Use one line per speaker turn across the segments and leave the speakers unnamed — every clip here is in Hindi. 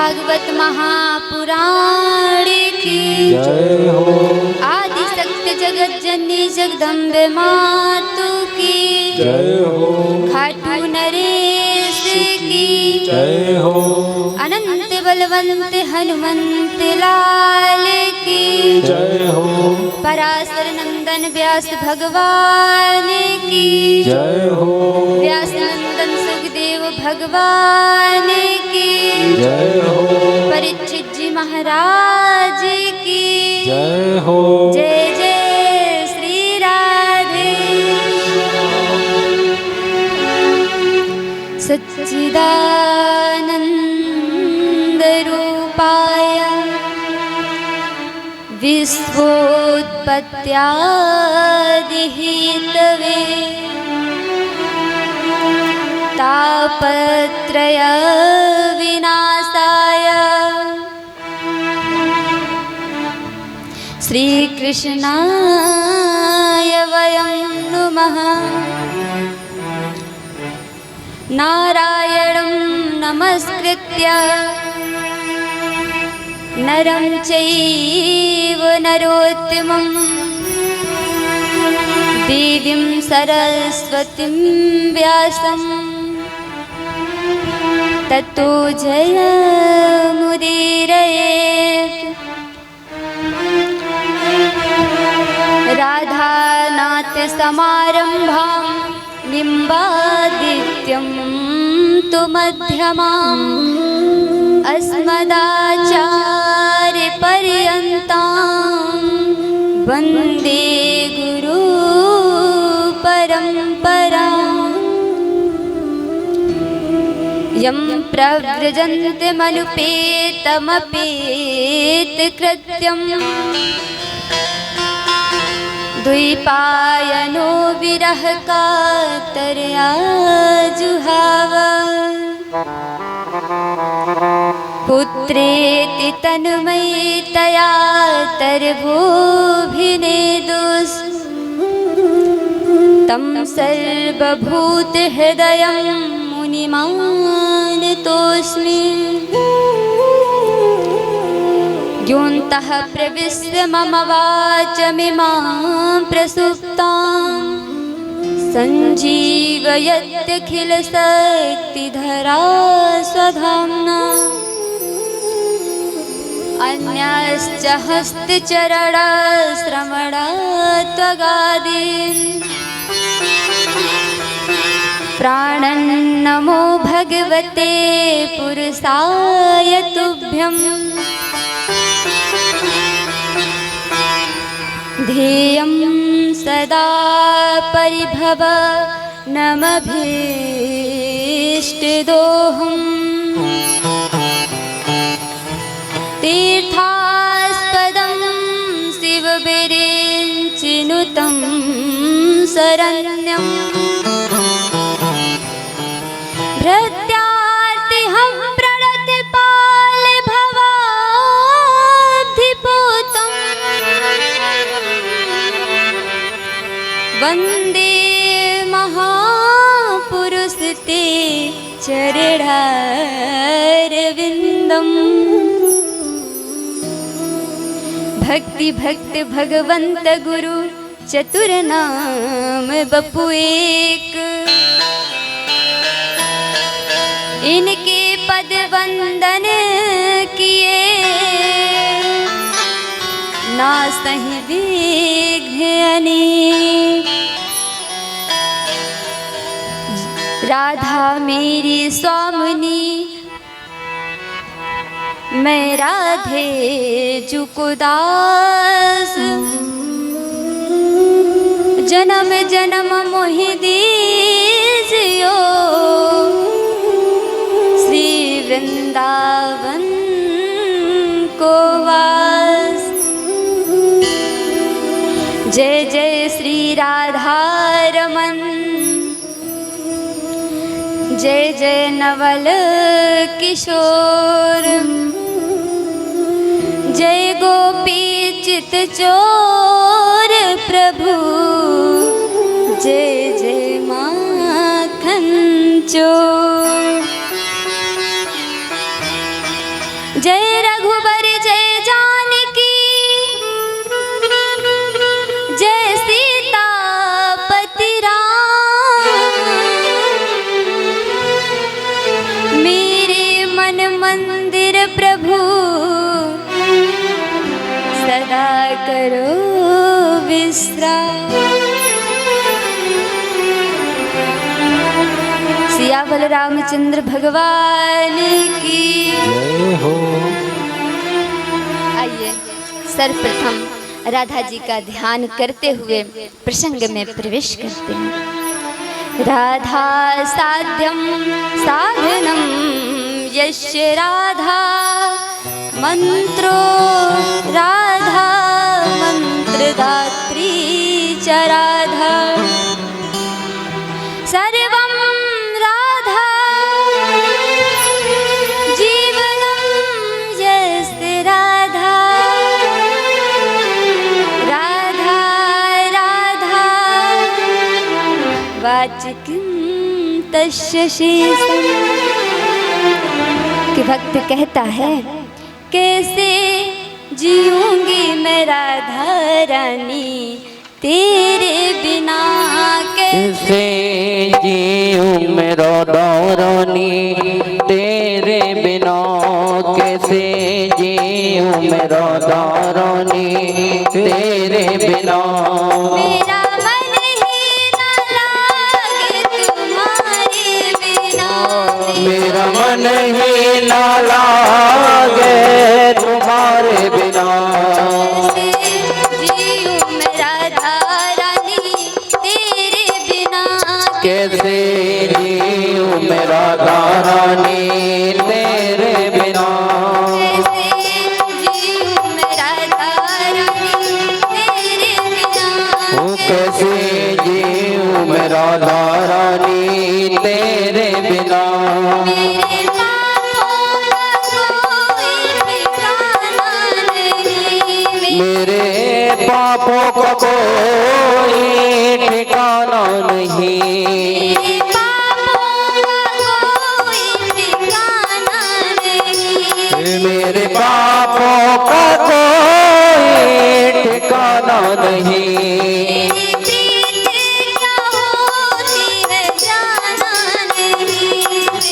भागवत महापुराण की
जय हो।
आदि सत्य जगत जननी जगदम्बे मातु की
जय हो।
खाटू नरेश की
जय हो।
अनंत बलवंत हनुमंत लाल की
जय हो।
पराशर नंदन व्यास भगवान की
जय हो।
व्यास नंदन सुखदेव भगवान की
जय हो।
परीक्षित जी महाराज की
जय हो।
जय जय श्री राधे। सच्चिदानंद रूपाय विश्वोत्पत्त्यादिहेतवे तापत्रय विनाशाय श्रीकृष्णाय वयं नुमः। नारायणं नमस्कृत्य नरं चैव नरोत्तमं देवीं सरस्वतीं व्यासं ततो जयमुदीरयेत्। राधानाथ समारम्भां निम्बादित्यं तु मध्यमाम् अस्मदाचार्यपर्यन्तां वन्दे गुरुपरम्पराम्। यं प्रव्रजन्तमनुपेतमपेतकृत्यम् द्वैपायनो विरहकातर्या जुहाव। पुत्रेति तन्मयतया तर्वोऽभिनेदुस् तं सर्वभूतहृदयं मुनिमानतोऽस्मि। योऽन्तः प्रविश्य मम वाचमिमां प्रसुप्तां सञ्जीवयत्यखिलशक्तिधरा स्वधाम्ना। अन्यश्च हस्तचरणश्रवणत्वगादीन् प्राणन्नमो भगवते पुरुषाय तुभ्यम्। ध्येयं सदा परिभवनमभीष्टदोहम् तीर्थास्पदं शिवविरिञ्चिनुतं शरण्यम्। भृत्यार्तिहं प्रणतपालभवाब्धिपूतम् वन्दे महापुरुषते चरणारविन्दम्। भक्ति भक्त भगवंत गुरु चतुर नाम बपु एक। इनके पद वंदन किए नासहि विघ्न अनेक। राधा मेरी स्वामिनी मैं राधे जुकुदास। जन्म जन्म मोहि दीजियो श्री वृंदावन को वास। जय जय श्री राधा रमन जय जय नवल किशोर। जय गोपी चित चोर प्रभु जय जय माखन चोर। जय रघुबर जय जानकी, जय सीतापति राम। मेरे मन मंदिर प्रभु सदा करो विश्राम। सियावल रामचंद्र भगवान की
जय हो।
आइए सर्वप्रथम राधा जी का ध्यान करते हुए प्रसंग में प्रवेश करते हैं। राधा साध्यम साधनम यस्य राधा मंत्रो राधा मंत्रदात्री च राधा सर्वं राधा जीवनं यस्य राधा राधा राधा वाचिकं तस्य शेषम्। कि भक्त कहता है कैसे जीऊंगी मैं राधा रानी तेरे बिना,
कैसे जीऊं मैं राधा रानी तेरे बिना, कैसे जीऊं मैं राधा रानी तेरे बिना।
मेरा मन ही न लागे तुम्हारे बिना,
मेरा मन ही न लागे तुम्हारे बिना। कैसे जीऊं मैं राधा रानी तेरे बिना,
कैसे जीऊं मैं राधा रानी तेरे बिना,
कैसे जीऊं मैं राधा रानी तेरे बिना। मेरे पापों का कोई ठिकाना नहीं, मेरे पापों का कोई ठिकाना नहीं।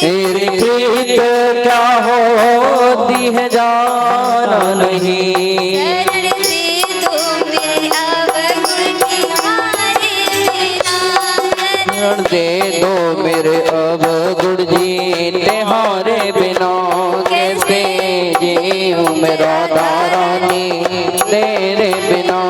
तेरी प्रीत क्या होती है जाना नहीं। शरण दे दो मेरे अब गुरु जी तुम्हारे बिना, कैसे जीऊं मैं राधा रानी तेरे बिना।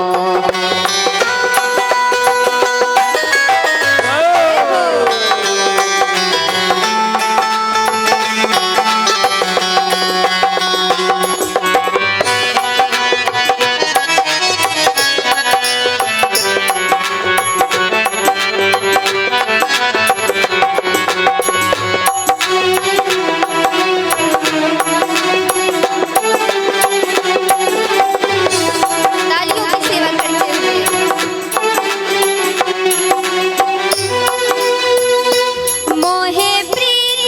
मोहे प्रीत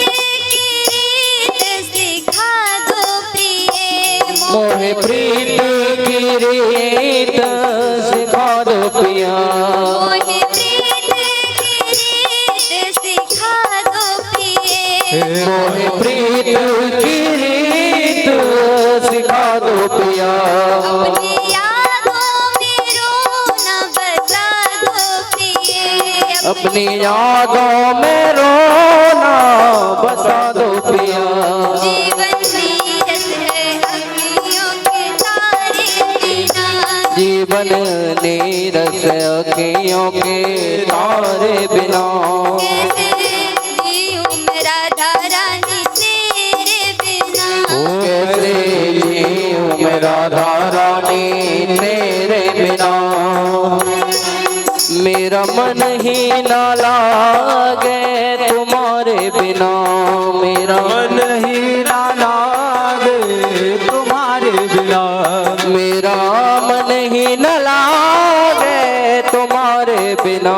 की रीत सिखा दो पिया,
मोहे प्रीत की रीत सिखा दो पिए,
मोहे प्रीत की रीत सिखा दो पिया।
अपनी यादों में रोना बता दो पिए,
अपनी यादों में रोना बसा दो पिया।
जीवन नीरस अखियों के तारे बिना,
जीवन नीरस अखियों के तारे बिना,
कैसे जीऊं मैं राधा रानी तेरे बिना,
कैसे जीऊं मैं राधा रानी तेरे बिना। मेरा मन ही न लागे तुम्हारे बिना, मेरा
मन ही ना लागे तुम्हारे बिना,
मेरा मन ही न लागे तुम्हारे बिना।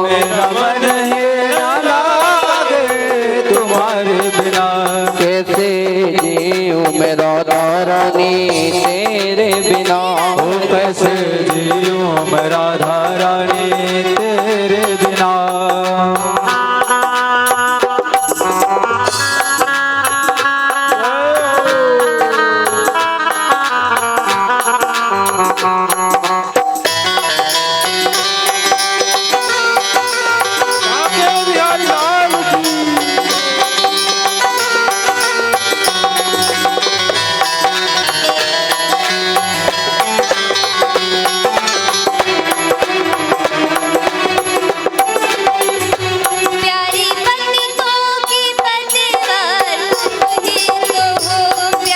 मेरा मन ही ना लागे तुम्हारे बिना,
कैसे जीऊं मैं राधा राधा रानी तेरे बिना।
कैसे जियूं मैं राधा रानी तेरे बिना।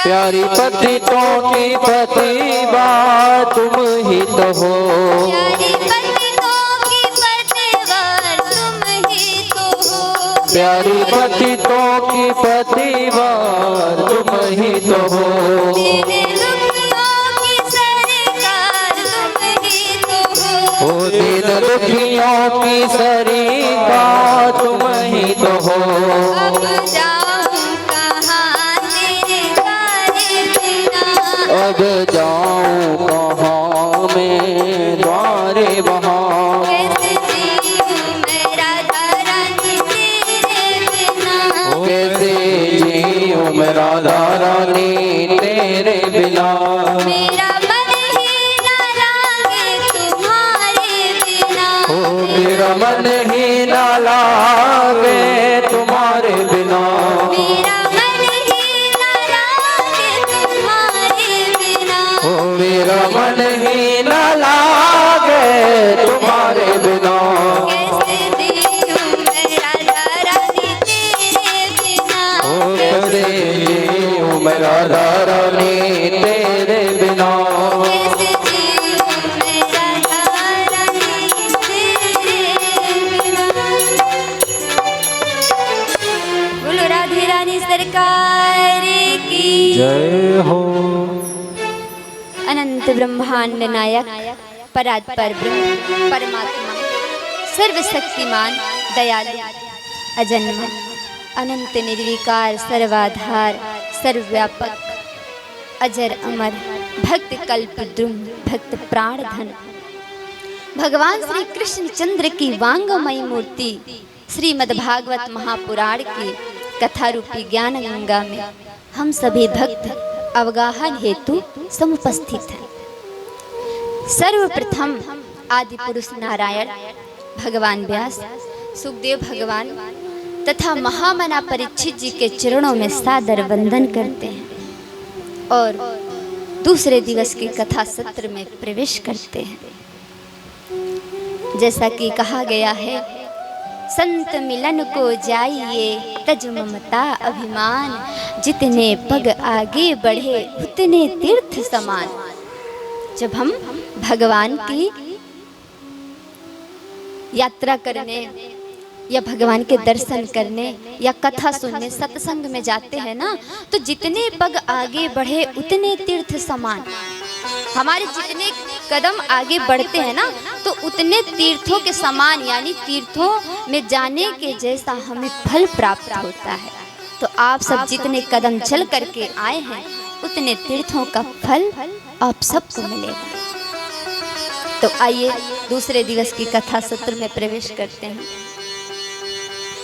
प्यारी पतितों की पतिवार तुम ही तो हो।
प्यारी पतितों की पतिवार तुम ही तो हो।
प्यारी पतितों की पतिवार तुम ही तो हो।
दीन दुखियों की सरकार तुम ही तो हो।
दीन दुखियों की सरिता तुम ही तो हो।
अब जाऊं कहाँ मैं द्वारे वहाँ।
कैसे जीऊं मैं राधा रानी तेरे बिना।
कैसे जीऊं मैं राधा रानी तेरे बिना।
मेरा मन ही न लागे तुम्हारे बिना।
मेरा मन ही न लागे तुम्हारे बिना।
मेरा मन ही न लागे तुम्हारे बिना।
मेरा मन ही न लागे तुम्हारे बिना।
कैसे जीऊं मैं राधा रानी तेरे बिना।
कैसे जीऊं मैं राधा रानी तेरे बिना।
कैसे जीऊं मैं राधा रानी तेरे बिना। बोलो राधे रानी सरकार की
जय हो।
अनंत ब्रह्मांड नायक परात्पर ब्रह्म परमात्मा सर्वशक्तिमान दयालु अजन्म अनंत निर्विकार सर्वाधार सर्वव्यापक अजर अमर भक्त कल्प द्रुम भक्त प्राण धन भगवान श्री कृष्ण चंद्र की वांगमयी मूर्ति श्रीमद्भागवत महापुराण की कथा रूपी ज्ञान गंगा में हम सभी भक्त अवगाहन हेतु समुपस्थित हैं। सर्वप्रथम आदि पुरुष नारायण भगवान व्यास सुखदेव भगवान तथा महामना परीक्षित जी के चरणों में सादर वंदन करते हैं और दूसरे दिवस की कथा सत्र में प्रवेश करते हैं। जैसा कि कहा गया है, संत मिलन को जाइए तज ममता अभिमान, जितने पग आगे बढ़े उतने तीर्थ समान। जब हम भगवान की यात्रा करने या भगवान के दर्शन करने या कथा सुनने सत्संग में जाते हैं ना, तो जितने पग आगे बढ़े उतने तीर्थ समान। हमारे जितने कदम आगे बढ़ते हैं ना, तो उतने तीर्थों के समान, यानी तीर्थों में जाने के जैसा हमें फल प्राप्त होता है। तो आप सब जितने कदम चल करके आए हैं, उतने तीर्थों का फल आप सबको मिलेगा। तो आइए दूसरे दिवस की कथा सत्र में प्रवेश करते हैं।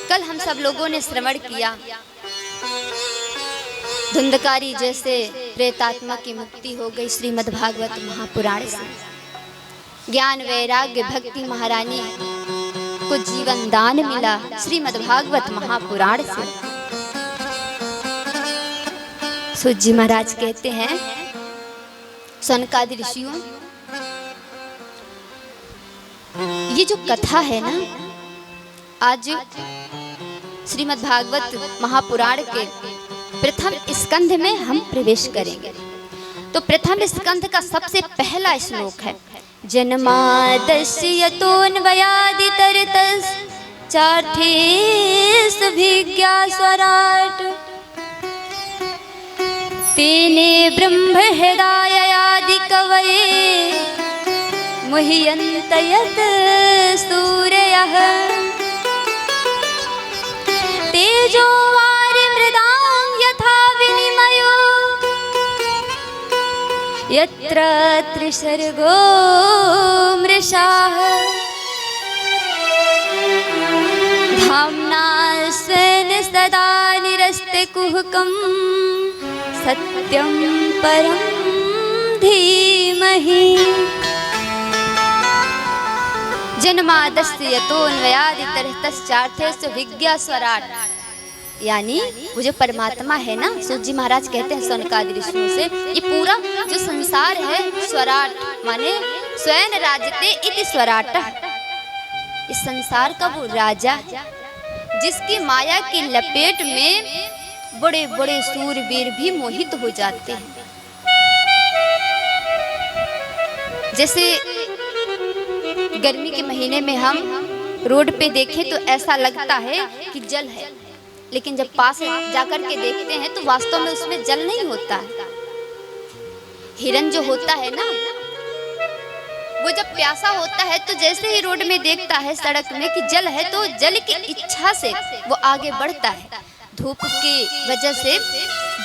कल हम सब लोगों ने श्रवण किया, धुंधकारी जैसे प्रेतात्मा की मुक्ति हो गई श्रीमद्भागवत महापुराण से। ज्ञान वैराग्य भक्ति महारानी को जीवन दान मिला श्रीमद्भागवत महापुराण से। सूत जी महाराज कहते हैं, सनकादि ऋषियों, ये जो कथा है ना, आज श्रीमद्भागवत महापुराण के प्रथम स्कंध में हम प्रवेश करेंगे। तो प्रथम स्कंध का सबसे पहला श्लोक है, जन्मादस्य यतोऽन्वयादितरतस् चार्थेष्वभिज्ञा स्वराट् तेने ब्रह्म हृदयादि कवये मुह्यन्त यत् सूरयः तेजो वारि मृदां यथा विनिमयो यत्र त्रिसर्गो मृषाः धाम्ना स्वेन सदा निरस्ते कुहकं सत्यं परं धीमहि। जन्मादस्य यतोऽन्वयादितरतश्चार्थेषु विज्ञास्वराट्, यानी वो जो परमात्मा है ना, सूत जी महाराज कहते हैं सौनकादि ऋषियों से, ये पूरा जो संसार है स्वराट माने स्वयं राजते इति स्वराट, इस संसार का वो राजा है जिसकी माया की लपेट में बड़े बड़े सूरवीर भी मोहित हो जाते हैं। जैसे गर्मी के महीने में हम रोड पे देखें तो ऐसा लगता है कि जल है, लेकिन जब पास जाकर के देखते हैं तो वास्तव में उसमें जल नहीं होता है। हिरन जो होता है ना, वो जब प्यासा होता है तो जैसे ही रोड में देखता है सड़क में कि जल है, तो जल की इच्छा से वो आगे बढ़ता है। धूप की वजह से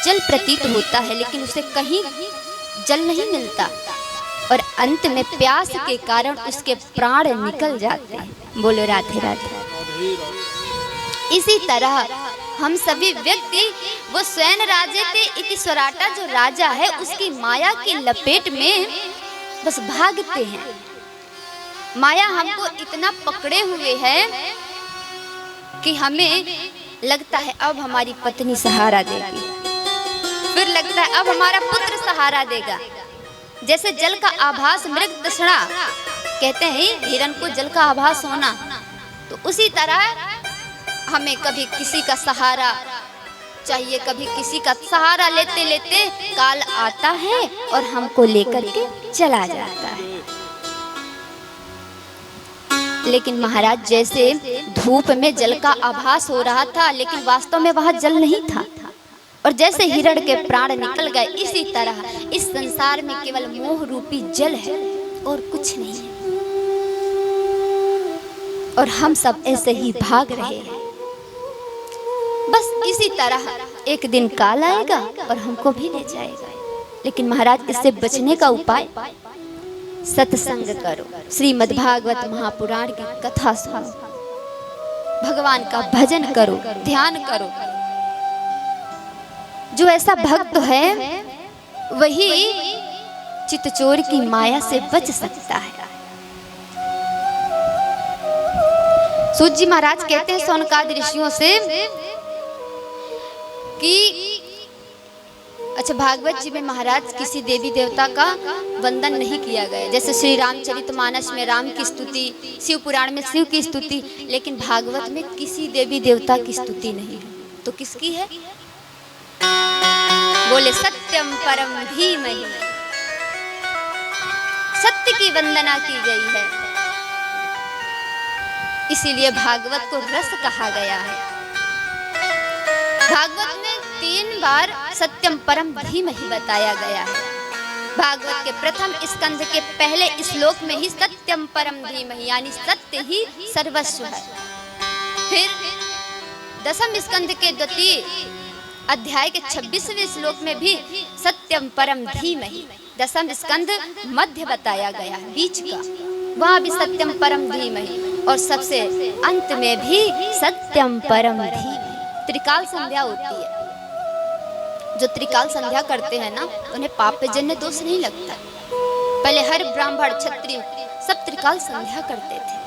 जल प्रतीत होता है, लेकिन उसे कहीं जल नहीं मिलता और अंत में प्यास के कारण उसके प्राण निकल जाते हैं। बोलो राधे राधे। इसी तरह हम सभी व्यक्ति वो स्वयं राजे थे इति स्वराटा, जो राजा है उसकी माया की लपेट में बस भागते हैं। माया हमको इतना पकड़े हुए है कि हमें लगता है अब हमारी पत्नी सहारा देगी, फिर लगता है अब हमारा पुत्र सहारा देगा। जैसे जल का आभास मृग तृष्णा कहते हैं हिरन को जल का आभास होना, तो उसी तरह हमें कभी किसी का सहारा चाहिए, कभी किसी का सहारा लेते लेते काल आता है और हमको लेकर के चला जाता है। लेकिन महाराज जैसे धूप में जल का आभास हो रहा था, लेकिन वास्तव में वहां जल नहीं था, और जैसे हिरण के प्राण निकल गए, इसी तरह इस संसार में केवल मोह रूपी जल है और कुछ नहीं है, और हम सब ऐसे ही भाग रहे हैं। बस इसी तरह एक दिन काल आएगा और हमको भी ले जाएगा। लेकिन महाराज इससे बचने का उपाय सत्संग करो, श्रीमद् भागवत महापुराण की कथा सुनो, भगवान का भजन करो, ध्यान करो। जो ऐसा भक्त है वही चितचोर की माया से बच सकता है। सूत जी महाराज कहते हैं सौनकादि ऋषियों से कि अच्छा भागवत जी में महाराज किसी देवी देवता का वंदन नहीं किया गया, जैसे श्री रामचरितमानस में राम की स्तुति, शिव पुराण में शिव की स्तुति, लेकिन भागवत में किसी देवी देवता की स्तुति नहीं है। तो किसकी है? बोले सत्यम परम धीमहि, सत्य की वंदना की गई है, इसीलिए भागवत को रस कहा गया है। भागवत में 3 बार सत्यम परम धीमहि बताया गया है। भागवत के प्रथम स्कंध के पहले श्लोक में ही सत्यम परम धीमहि यानी सत्य ही सर्वस्व है। फिर दसम स्कंध के द्वितीय अध्याय के 26वें श्लोक में भी सत्यम परम धीमहि, दसम स्कंध मध्य बताया गया है, बीच का, वहां भी सत्यम परम धीमहि, और सबसे अंत में भी सत्यम परम धीमहि। त्रिकाल संध्या होती है, जो त्रिकाल संध्या करते हैं ना उन्हें पापजन्य दोष नहीं लगता। पहले हर ब्राह्मण क्षत्रिय सब त्रिकाल संध्या करते थे,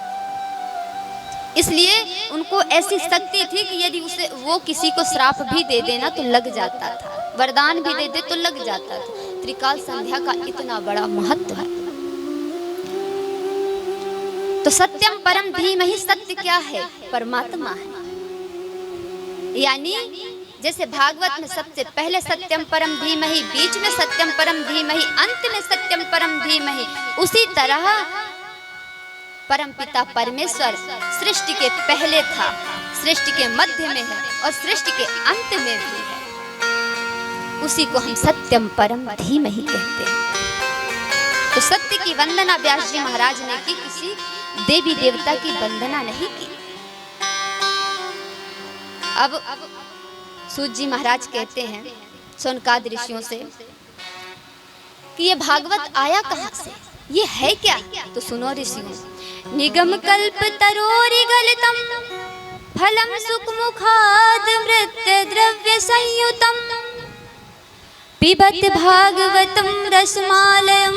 इसलिए उनको ऐसी शक्ति थी कि यदि उसे वो किसी को श्राप भी दे देना तो लग जाता था, वरदान भी दे दे तो लग जाता था। त्रिकाल संध्या का इतना बड़ा महत्व है। तो सत्यम परम धीमहि, सत्य क्या है? परमात्मा है। यानी जैसे भागवत में सबसे पहले सत्यम परम धीमहि, बीच में सत्यम परम धीमहि, अंत में सत्यम परम धीमहि, उसी तरह परमपिता परमेश्वर सृष्टि के पहले था, सृष्टि के मध्य में है और सृष्टि के अंत में भी है। उसी को हम सत्यम परम धीमहि कहते हैं। तो सत्य की वंदना व्यास जी महाराज ने की, किसी देवी देवता की वंदना नहीं की। अब सूत जी महाराज कहते हैं सौनकादि ऋषियों से कि ये भागवत आया कहाँ से, ये है क्या। तो सुनो ऋषियों, निगम कल्प तरोरि गलितम फलम सुख मुखाद मृत द्रव्य संयुतम पिबत भागवतम रसमालयम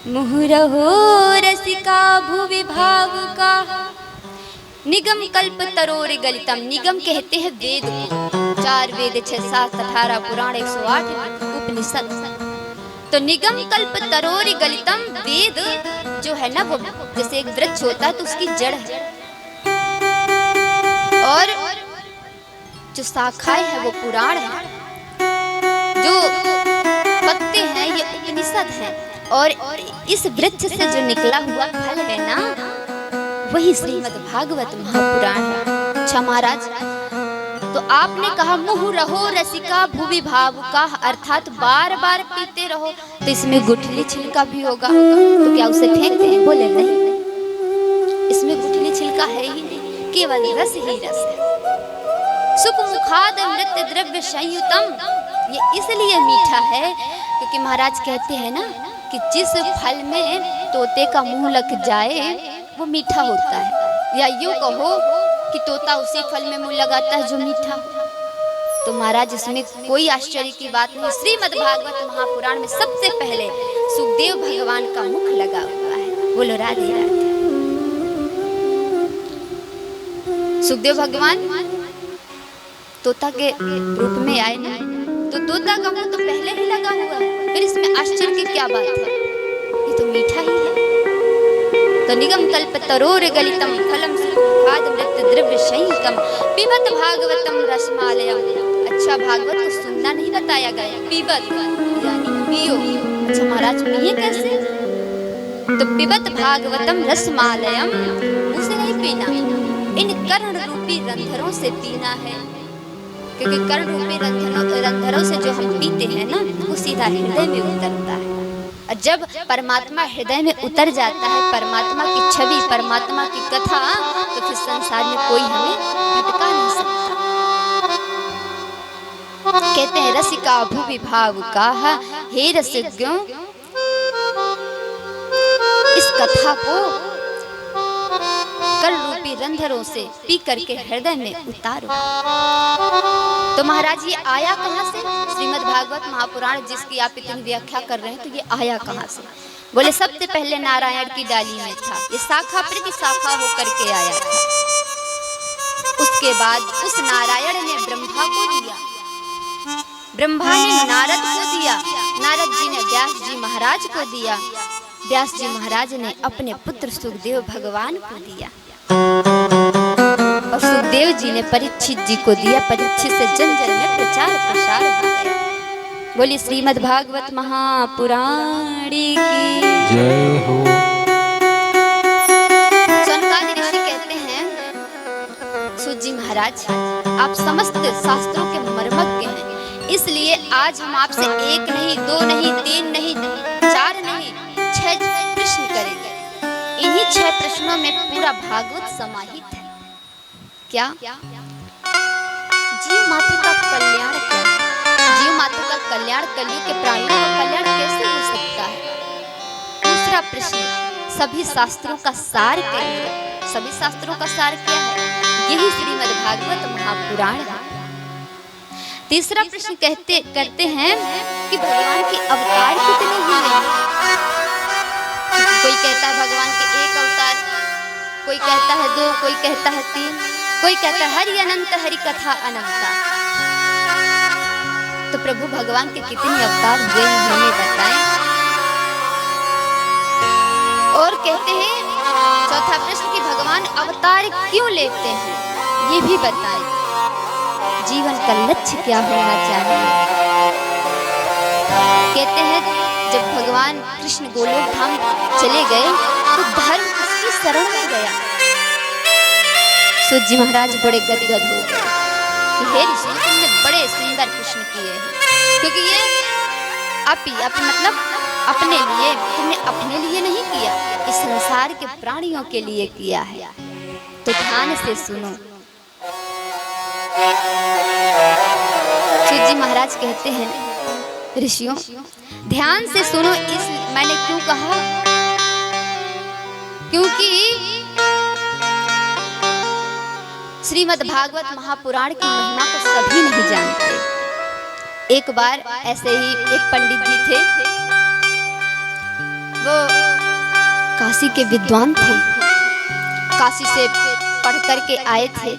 मुहुरहो रसिका भुवि भावुका। निगम कल्प तरोरि गलितम, निगम कहते हैं वेद को, 4 वेद 6 7 18 पुराण 108 उपनिषद। तो निगम कल्प तरोरि गलितम, वेद जो है ना वो जैसे एक वृक्ष होता है तो उसकी जड़ है, और जो शाखाएं है वो पुराण है, जो पत्ते हैं ये उपनिषद है, और इस वृक्ष से जो निकला हुआ फल है ना वही श्रीमद् भागवत महापुराण है। अच्छा महाराज, तो आपने कहा मुहु रहो रसिका भुवि भावुका, अर्थात बार बार पीते रहो, तो इसमें गुठली छिलका भी होगा, तो क्या उसे फेंक दें? बोले नहीं, इसमें गुठली छिलका है ही नहीं, केवल रस ही रस है। सुख मुखाद अमृत द्रव्य संयुतम, ये इसलिए मीठा है क्योंकि महाराज कहते हैं ना कि जिस फल में तोते का मुंह लग जाए वो मीठा होता है, या यूं कहो कि तोता उसी फल में मुंह लगाता है जो मीठा हो। तो महाराज इसमें कोई आश्चर्य की बात नहीं। श्रीमद् भागवत महापुराण में सबसे पहले सुखदेव भगवान का मुख लगा हुआ है। बोलो राधे राधे। सुखदेव भगवान तोता के रूप में आए ना, तो तोता का मुंह तो पहले ही लगा हुआ है, फिर इसमें आश्चर्य की क्या बात है, ये तो मीठा ही है। तो निगम कल्प तरोरि गलितम फलम सुखाद मृत द्रव्य संयुतम पिबत भागवतम रसमालयम। अच्छा, भागवत को सुनना नहीं बताया गया, पिबत यानी पियो। अच्छा महाराज पिए कैसे? तो पिबत भागवतम रसमालयम, उसे नहीं पीना, इन कर्ण रूपी रंध्रों से पीना है, क्योंकि कर्ण रूपी रंध्रों से जो हम पीते हैं ना वो सीधा हृदय में उतरता है, और जब परमात्मा हृदय में उतर जाता है, परमात्मा की छवि, परमात्मा की कथा, तो फिर संसार में कोई हमें भटका नहीं सकता। कहते हैं रसिका भुवि भावुका, हे रसिज्ञों इस कथा को कर्ण रूपी रंध्रों से पी करके हृदय में उतारो। तो महाराज ये आया कहाँ से? श्रीमद् भागवत महापुराण जिसकी आप इतनी व्याख्या कर रहे हैं, तो ये आया कहाँ से? बोले सबसे पहले नारायण की डाली में था, ये शाखा प्रति शाखा होकर के आया था। उसके बाद उस नारायण ने ब्रह्मा को दिया, ब्रह्मा ने नारद को दिया, नारद जी ने व्यास जी महाराज को दिया, व्यास जी महाराज ने अपने पुत्र सुखदेव भगवान को दिया, और सुखदेव जी ने परीक्षित जी को दिया। परीक्षित से जन जन में प्रचार प्रसार हो गया। बोली श्रीमद् भागवत महापुराण की
जय हो।
सनकादि ऋषि कहते हैं सूत जी महाराज आप समस्त शास्त्रों के मर्मज्ञ हैं, इसलिए आज हम आपसे 1 नहीं 2 नहीं 3 नहीं 4 नहीं 6 प्रश्न करेंगे। इन्हीं 6 प्रश्नों में पूरा भागवत समाहित है। क्या? जीव मात्र का कल्याण क्या है? जीव मात्र का कल्याण, कलयुग के प्राणियों का कल्याण कैसे हो सकता है? दूसरा प्रश्न, सभी शास्त्रों का सार क्या है? सभी शास्त्रों का सार क्या है? यही श्रीमद् भागवत महापुराण है। तीसरा प्रश्न करते हैं कि भगवान के अवतार कितने हुए? कोई कहता है भगवान के 1 अवतार, कोई कहता है 2, कोई कहता है 3, कोई कहता है हरि अनंत हरि कथा अनंता। तो प्रभु भगवान के कितने अवतार हुए हैं हमें बताएं। और कहते हैं चौथा प्रश्न कि भगवान अवतार क्यों लेते हैं, ये भी बताएं। जीवन का लक्ष्य क्या होना चाहिए? कहते हैं जब भगवान कृष्ण गोलोक धाम चले गए तो धर्म उसकी शरण में गया। सूत जी महाराज बड़े गदगद हो गए कि हे ऋषि तुमने बड़े सुंदर प्रश्न किए हैं, क्योंकि ये मतलब अपने लिए, तुमने अपने लिए नहीं किया, इस संसार के प्राणियों के लिए किया है। तो ध्यान से सुनो। सूत जी महाराज कहते हैं ऋषियों ध्यान से सुनो, इस मैंने क्यों कहा, क्योंकि श्रीमद् भागवत महापुराण की महिमा को सभी नहीं जानते। एक बार ऐसे ही एक पंडित जी थे, वो काशी के विद्वान थे, काशी से पढ़ करके आए थे।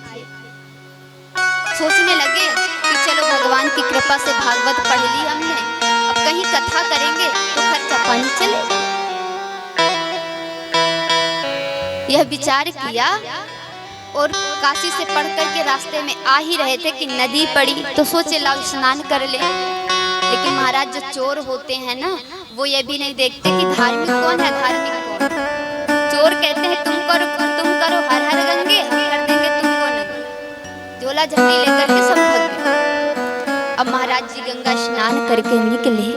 सोचने लगे कि चलो भगवान की कृपा से भागवत पढ़ ली हमने, अब कहीं कथा करेंगे तो खर्चा पानी चले। यह विचार किया और काशी से पढ़ करके रास्ते में आ ही रहे थे कि नदी पड़ी, तो सोचे लाओ स्नान कर ले। लेकिन महाराज जो चोर होते हैं ना, वो ये भी नहीं देखते कि धार्मिक कौन है धार्मिक कौन। चोर कहते हैं तुम करो हर हर गंगे, हम कर देंगे तुमको नहीं। झोला झंडी लेकर के सब भाग गए। अब महाराज जी गंगा स्नान करके निकले।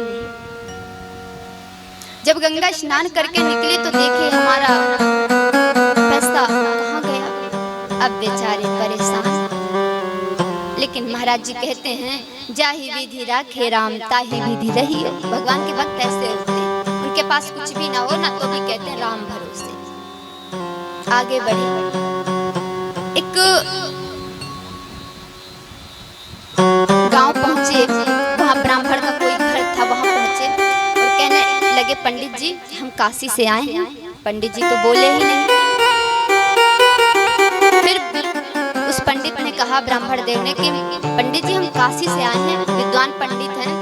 जब गंगा स्नान करके निकले तो देखे हमारा पैसा कहाँ गया। अब बेचारे परेशान, लेकिन महाराज जी कहते हैं जाहि विधि राखे राम ताहि विधि रहियो। भगवान के भक्त ऐसे होते हैं, उनके पास कुछ भी ना हो ना तो भी कहते हैं राम भरोसे। आगे बढ़े, एक गांव पहुंचे, वहां ब्राह्मण का कोई घर था, वहां पहुंचे और कहने लगे पंडित जी हम काशी से आए हैं। पंडित जी तो बोले ही नहीं। फिर उस पंडित ने कहा ब्राह्मण देव ने कि पंडित जी हम काशी से आए हैं, विद्वान पंडित हैं।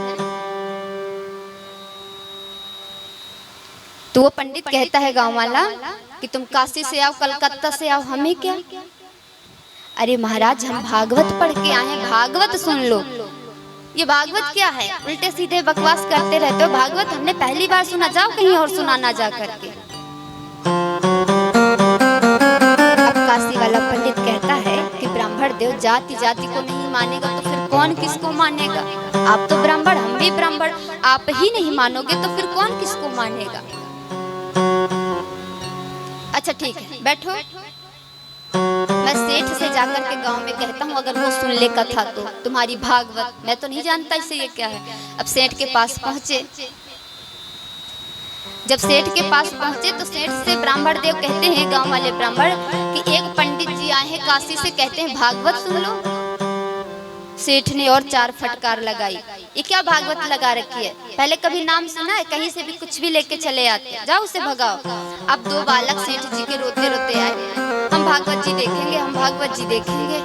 तो वो पंडित कहता है गांव वाला कि तुम काशी से आओ कलकत्ता से आओ, हमें क्या। अरे महाराज हम भागवत पढ़ के आए हैं, भागवत सुन लो। ये भागवत क्या है, उल्टे सीधे बकवास करते रहते हो। भागवत हमने पहली बार सुना, जाओ कहीं और सुनाना जा करके। काशी वाला पंडित कहता है कि ब्राह्मण देव जाति जाति को नहीं मानेगा तो फिर कौन किसको मानेगा। आप तो ब्राह्मण, हम भी ब्राह्मण, आप ही नहीं मानोगे तो फिर कौन किसको मानेगा। अच्छा ठीक है बैठो, मैं सेठ से जाकर के गांव में कहता हूँ, अगर वो सुन ले कथा तो तुम्हारी भागवत, मैं तो नहीं जानता इसे ये क्या है। अब सेठ के पास पहुंचे। जब सेठ के पास पहुंचे तो सेठ से ब्राह्मण देव कहते हैं, गांव वाले ब्राह्मण, कि एक पंडित जी आए हैं काशी से, कहते हैं भागवत सुन लो। सेठ ने और चार फटकार लगाई, ये क्या भागवत लगा रखी है, पहले कभी नाम सुना है, कहीं से भी कुछ भी लेके चले आते हैं, जाओ उसे भगाओ। अब दो बालक सेठ जी के रोते रोते आए, हम भागवत जी देखेंगे, हम भागवत जी देखेंगे।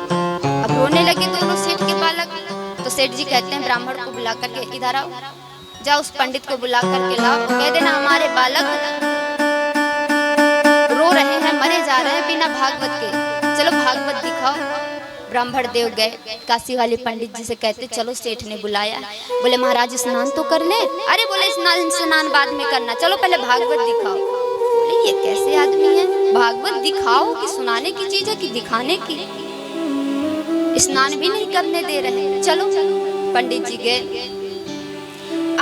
अब रोने लगे दोनों सेठ के बालक। तो सेठ जी कहते हैं ब्राह्मण को बुला करके इधर आओ, जाओ उस पंडित को बुला करके लाओ, कह देना हमारे बालक रो रहे हैं, मरे जा रहे हैं बिना भागवत के, चलो भागवत दिखाओ। ब्राह्मण देव गए, काशी वाले पंडित जी से कहते चलो, सेठ ने बुलाया। बोले महाराज स्नान तो कर ले। अरे बोले स्नान बाद में करना, चलो पहले भागवत दिखाओ। बोले ये कैसे आदमी है, भागवत दिखाओ कि सुनाने की चीज है कि दिखाने की, स्नान भी नहीं करने दे रहे। चलो पंडित जी गए।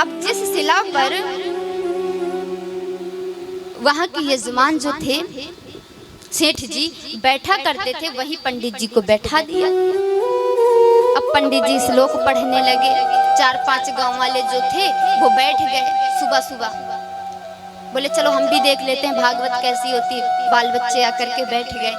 अब जिस शिला पर वहां के यजमान जो थे सेठ जी बैठा करते थे, वही पंडित जी को बैठा दिया। अब पंडित जी श्लोक पढ़ने लगे। 4-5 गांव वाले जो थे वो बैठ गए। सुबह सुबह बोले चलो हम भी देख लेते हैं भागवत कैसी होती। बाल बच्चे आकर के बैठ गए।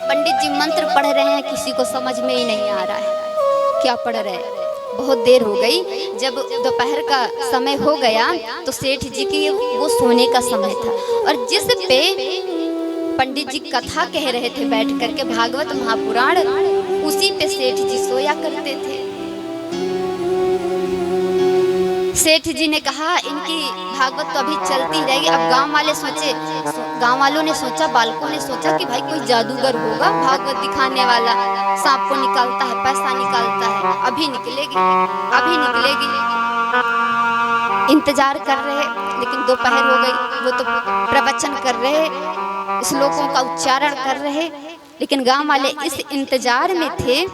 पंडित जी मंत्र पढ़ रहे हैं, किसी को समझ में ही नहीं आ रहा है क्या पढ़ रहे हैं। बहुत देर हो गई। जब दोपहर का समय हो गया तो सेठ जी की वो सोने का समय था, और जिस पे पंडित जी कथा कह रहे थे बैठ करके भागवत महापुराण, उसी पे सेठ जी सोया करते थे। सेठ जी ने कहा इनकी भागवत तो अभी चलती रहेगी। अब गांव वालों ने सोचा, बालकों ने सोचा कि भाई कोई जादूगर होगा भागवत दिखाने वाला, सांप को निकालता है, पैसा निकालता है, अभी निकलेगी अभी निकलेगी। इंतजार कर रहे, लेकिन दोपहर हो गई। वो तो प्रवचन कर रहे, श्लोकों का उच्चारण कर रहे, लेकिन गांव वाले इस इंतजार में थे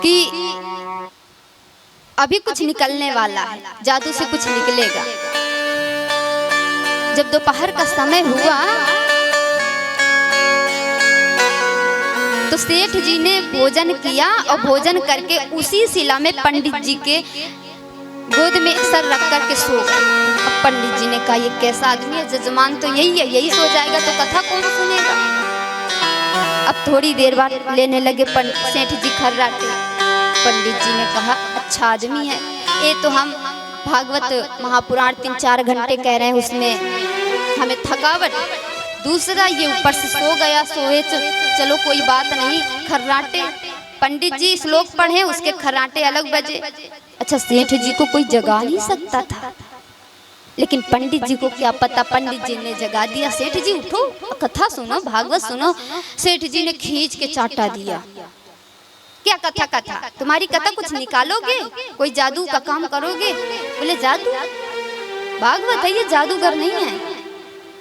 कि अभी कुछ निकलने वाला है, जादू से कुछ निकलेगा। जब दोपहर का समय हुआ तो सेठ जी ने भोजन किया और भोजन करके उसी शिला में पंडित जी के गोद में सर रख कर के सो गए। अब पंडित जी ने कहा ये कैसा आदमी है, जजमान तो यही है, यही सो जाएगा तो कथा कौन सुनेगा। अब थोड़ी देर बाद लेने लगे सेठ जी खर्राटे। पंडित जी ने कहा अच्छा आदमी है ये, तो हम भागवत महापुराण 3-4 घंटे कह रहे हैं, उसमें हमें थकावट, दूसरा ये ऊपर से सो गया, सोए चलो कोई बात नहीं। खर्राटे पंडित जी श्लोक पढ़े, उसके खर्राटे अलग बजे। अच्छा सेठ जी को कोई जगा नहीं सकता था, लेकिन पंडित जी को क्या पता, पंडित जी ने जगा दिया। सेठ जी उठो, कथा सुनो, भागवत सुनो। सेठ जी ने खींच के चाटा दिया। क्या कथा तुम्हारी कथा कुछ निकालोगे, कोई जादू का काम करोगे? बोले जादू, भागवत है ये, जादूगर नहीं है।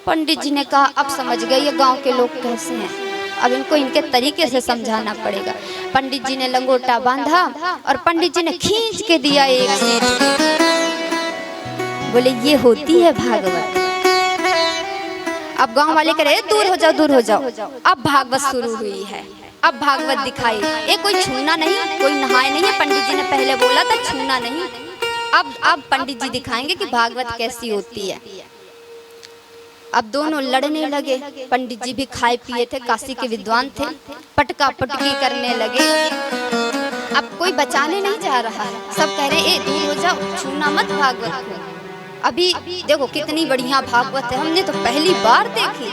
पंडित जी ने कहा अब समझ गए ये गांव के लोग कैसे हैं, अब इनको इनके तरीके से समझाना पड़ेगा। पंडित जी ने लंगोटा बांधा और पंडित जी ने खींच के दिया एक सेठ को। बोले ये होती है भागवत। अब गांव वाले कह रहे दूर हो जाओ, दूर हो जाओ। अब भागवत शुरू हुई है, अब भागवत दिखाई। ये कोई छूना नहीं, कोई नहाए नहीं है। पंडित जी ने पहले बोला था छूना नहीं। अब पंडित जी दिखाएंगे कि भागवत कैसी होती है। अब दोनों लड़ने लगे। पंडित जी भी खाए पिए थे, काशी के विद्वान थे, पटका पटकी करने लगे। अब कोई बचाने नहीं जा रहा है, सब कह रहे ए दूर हो जाओ, छूना मत भागवत को। अभी देखो कितनी बढ़िया भागवत है, हमने तो पहली बार देखी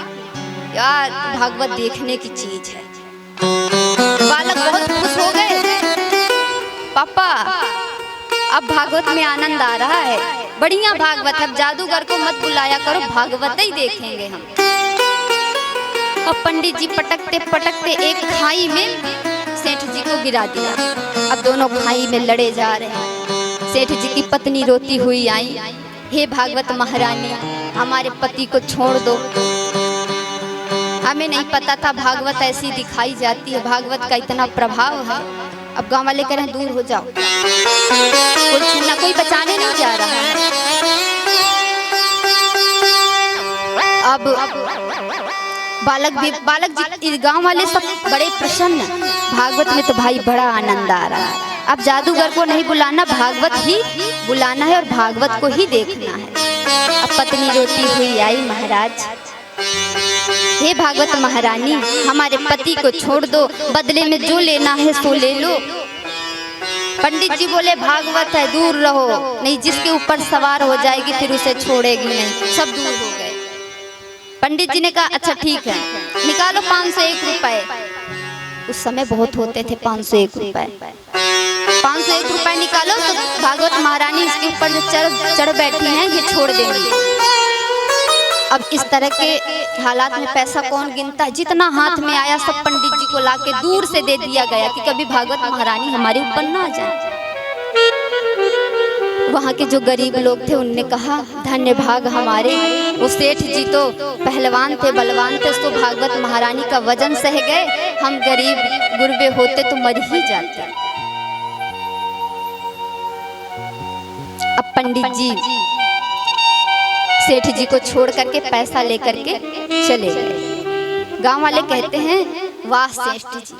यार, भागवत देखने की चीज है। बालक बहुत खुश हो गए, पापा अब भागवत में आनंद आ रहा है, बढ़िया भागवत है, अब जादूगर को मत बुलाया करो, भागवत ही देखेंगे हम। अब पंडित जी पटकते पटकते एक खाई में सेठ जी को गिरा दिया। अब दोनों खाई में लड़े जा रहे हैं। सेठ जी की पत्नी रोती हुई आई, हे भागवत महारानी हमारे पति को छोड़ दो, हमें नहीं पता था भागवत ऐसी दिखाई जाती है, भागवत का इतना प्रभाव है। अब गांव वाले कह रहे हैं दूर हो जाओ, कोई छूना, कोई बचाने नहीं जा रहा है। अब बालक जी गांव वाले सब बड़े प्रसन्न, भागवत में तो भाई बड़ा आनंद आ रहा है। अब जादूगर को नहीं बुलाना, भागवत ही बुलाना है और भागवत को ही देखना है। अब पत्नी रोती हुई आई, महाराज हे भागवत महारानी हमारे पति को छोड़ दो, बदले में जो लेना है सो ले लो। पंडित जी बोले भागवत है दूर रहो, नहीं जिसके ऊपर सवार हो जाएगी फिर उसे छोड़ेगी नहीं। सब दूर हो गए। पंडित जी ने कहा अच्छा ठीक है, निकालो 501 रुपए। उस समय बहुत होते थे 501 रुपए। 501 रुपए निकालो तो भागवत महारानी इसके ऊपर जो चढ़ बैठी हैं ये छोड़ देंगी। अब इस तरह के हालात में पैसा कौन गिनता है, जितना हाथ में आया सब पंडित जी को लाके दूर से दे दिया गया कि कभी भागवत महारानी हमारे ऊपर ना आ जाए। वहाँ के जो गरीब लोग थे उनने कहा धन्य भाग हमारे, वो सेठ जी तो पहलवान थे, बलवान थे, तो भागवत महारानी का वजन सह गए, हम गरीब गुरबे होते तो मर ही जाते। अब पंडित जी सेठ जी को छोड़ करके पैसा लेकर के चले गए। गांव वाले कहते हैं वाह सेठ जी,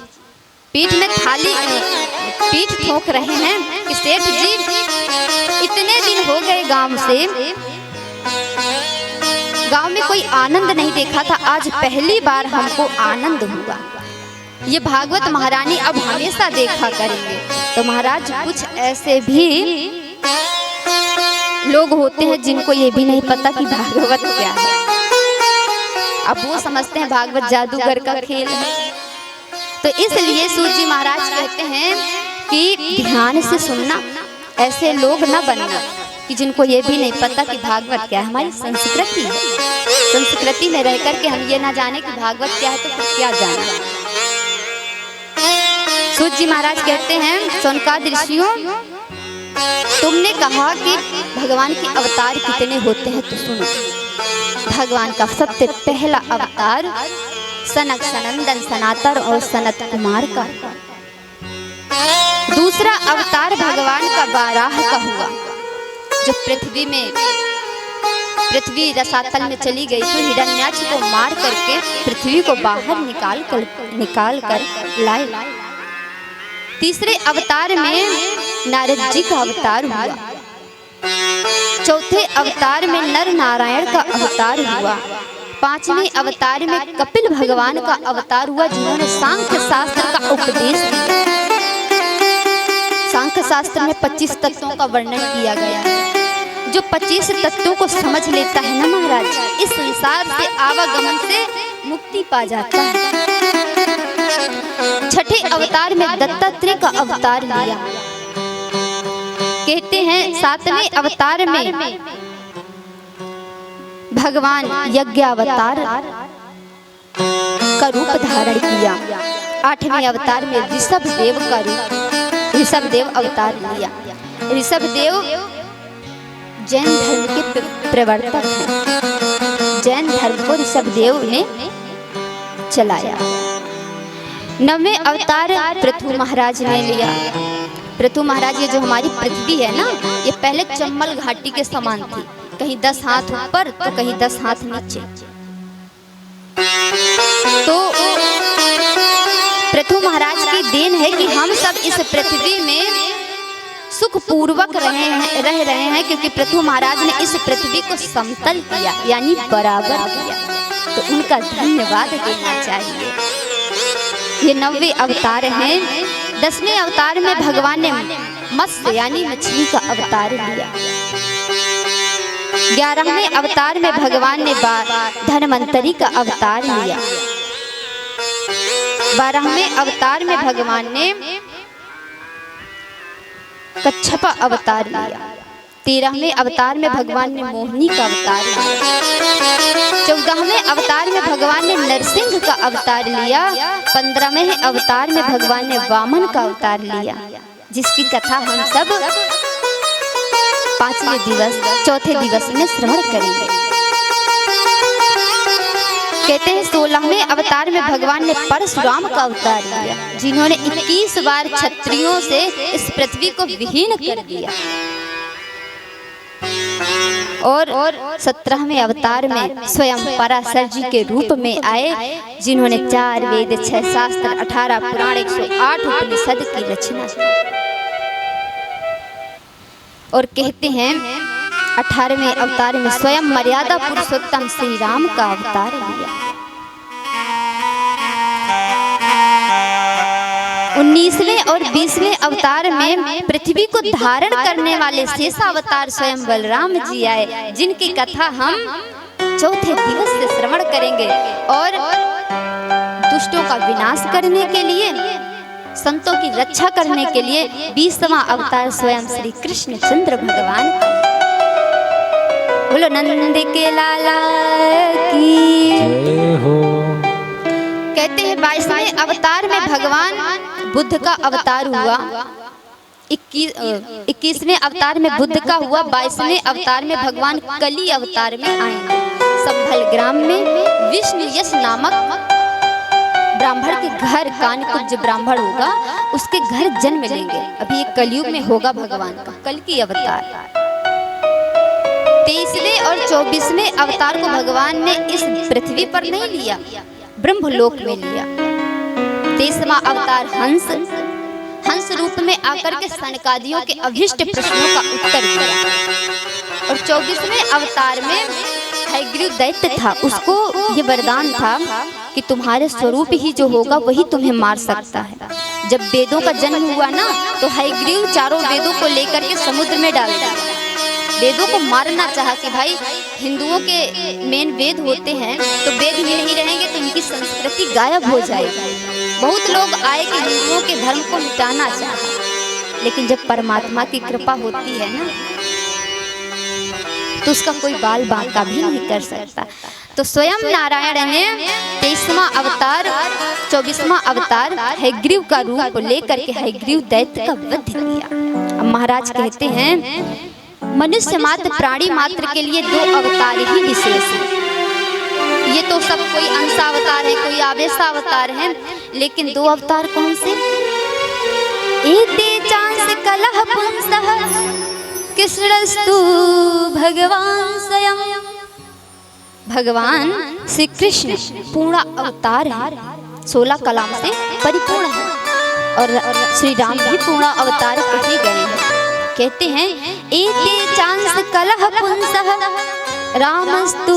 पीठ में खाली पीठ ठोक रहे हैं कि सेठ जी इतने दिन हो गए गांव से, गांव में कोई आनंद नहीं देखा था, आज पहली बार हमको आनंद हुआ। ये भागवत महारानी अब हमेशा देखा करेंगे। तो महाराज कुछ ऐसे भी लोग होते हैं जिनको ये भी नहीं पता कि भागवत क्या है। अब वो समझते हैं भागवत जादूगर का खेल है। तो इसलिए सूत जी महाराज कहते हैं कि ध्यान से सुनना, ऐसे लोग न बनना कि जिनको ये भी नहीं पता कि भागवत क्या है। हमारी संस्कृति है, संस्कृति में रह करके हम ये ना जाने कि भागवत क्या है तो फिर क्या जाना। सूत जी महाराज कहते हैं सोनकाद ऋषियों, तुमने कहा कि भगवान के अवतार कितने होते हैं, तो सुनो। भगवान का सबसे पहला अवतार सनक सनंदन सनातन और सनत कुमार का, दूसरा अवतार भगवान का बाराह का हुआ, जो पृथ्वी में पृथ्वी रसातल में चली गई तो हिरण्याक्ष को मार करके पृथ्वी को बाहर निकाल कर लाए। तीसरे अवतार में नारद जी का अवतार हुआ। चौथे अवतार में नर नारायण का अवतार हुआ। पांचवें अवतार में कपिल भगवान का अवतार हुआ, जिन्होंने सांख्य शास्त्र का उपदेश दिया। सांख्य शास्त्र में 25 तत्वों का वर्णन किया गया है। जो 25 तत्वों को समझ लेता है ना महाराज, इस संसार से आवागमन से मुक्ति पा जाता है। छठे अवतार में दत्तात्रेय का अवतार लिया। कहते हैं 7वें अवतार में भगवान यज्ञावतार का रूप धारण किया। 8वें अवतार में ऋषभदेव का रूप ऋषभदेव अवतार लिया। ऋषभदेव जैन धर्म के प्रवर्तक हैं। जैन धर्म को ऋषभदेव ने चलाया। 9वें अवतार पृथु महाराज ने लिया। पृथु महाराज, ये जो हमारी पृथ्वी है ना, ये पहले चंबल घाटी के समान थी, कहीं 10 हाथ ऊपर तो कहीं 10 हाथ नीचे। तो पृथु महाराज की देन है कि हम सब इस पृथ्वी में सुख पूर्वक रह रहे हैं, क्योंकि पृथु महाराज ने इस पृथ्वी को समतल किया, यानी बराबर किया। तो उनका धन्यवाद देना चाहिए। ये 9वें अवतार हैं। 10वें अवतार में भगवान ने मत्स्य यानी मछली का अवतार लिया। 11वें अवतार में भगवान ने धन्वंतरी का अवतार लिया। 12वें अवतार में भगवान ने कच्छप अवतार लिया। 13वें अवतार में भगवान ने मोहिनी का अवतार लिया। 14वें अवतार में भगवान ने नरसिंह का अवतार लिया। 15वें अवतार में भगवान ने वामन का अवतार लिया, जिसकी कथा हम सब 5वें दिवस चौथे दिवस में श्रवण करेंगे। कहते हैं 16वें अवतार में भगवान ने परशुराम का अवतार लिया, जिन्होंने 21 बार क्षत्रियों से इस पृथ्वी को विहीन कर दिया। और 17वें अवतार में स्वयं पराशर जी के रूप में आए, जिन्होंने 4 वेद 6 शास्त्र 18 पुराण 108 उपनिषद की रचना की। और कहते हैं 18वें अवतार में स्वयं मर्यादा पुरुषोत्तम श्री राम का अवतार लिया। 19वें और 20वें अवतार में पृथ्वी को धारण करने वाले शेषावतार स्वयं बलराम जी आए, जिनकी कथा हम चौथे दिवस से श्रवण करेंगे। और दुष्टों का विनाश करने के लिए, संतों की रक्षा करने के लिए 20वां अवतार स्वयं श्री कृष्ण चंद्र भगवान। बोलो नंद के लाला की
जय हो।
कहते हैं 22वें अवतार में भगवान बुद्ध का अवतार हुआ। 21वें अवतार में बुद्ध का हुआ। 22वें अवतार में भगवान कली अवतार में आएंगे। संभल ग्राम में विष्णु यश नामक ब्राह्मण के घर, कानकुब्ज ब्राह्मण होगा, उसके घर जन्म लेंगे। अभी एक कलयुग में होगा भगवान का कल की अवतार। 23वें और 24वें अवतार को भगवान ने इस पृथ्वी पर नहीं लिया, ब्रह्मलोक में लिया। 23वां अवतार हंस रूप में आकर के सनकादियों के अभिष्ट प्रश्नों का उत्तर दिया। और 24वें अवतार में हयग्रीव दैत्य था, उसको ये वरदान था कि तुम्हारे स्वरूप ही जो होगा वही तुम्हें मार सकता है। जब वेदों का जन्म हुआ ना, तो हयग्रीव चारों वेदों को लेकर के समुद्र में डाल दिया। वेदों को मारना चाहा कि भाई हिंदुओं के मेन वेद होते हैं, तो वेद ही नहीं रहेंगे तो इनकी संस्कृति गायब हो जाएगी। बहुत लोग आए कि हिंदुओं के धर्म को मिटाना चाहा, लेकिन जब परमात्मा की कृपा होती है ना, तो उसका कोई बाल बांका भी नहीं कर सकता। तो स्वयं नारायण ने 23वां अवतार 24वां अवतार हयग्रीव का रूप लेकर के हयग्रीव दैत्य का वध किया। अब महाराज कहते हैं मनुष्य मात्र प्राणी मात्र के लिए 2 अवतार ही विशेष हैं। ये तो सब कोई अंशावतार है, कोई आवेशावतार है, लेकिन 2 अवतार कौन से? एते चांस कलह पुंसः कृष्णस्तु भगवान स्वयं। भगवान श्री कृष्ण पूर्ण अवतार है, 16 कलाम से परिपूर्ण है और श्री राम भी पूर्ण अवतार कहे गए हैं। कहते हैं एते चांस कलह पुंसः रामस्तु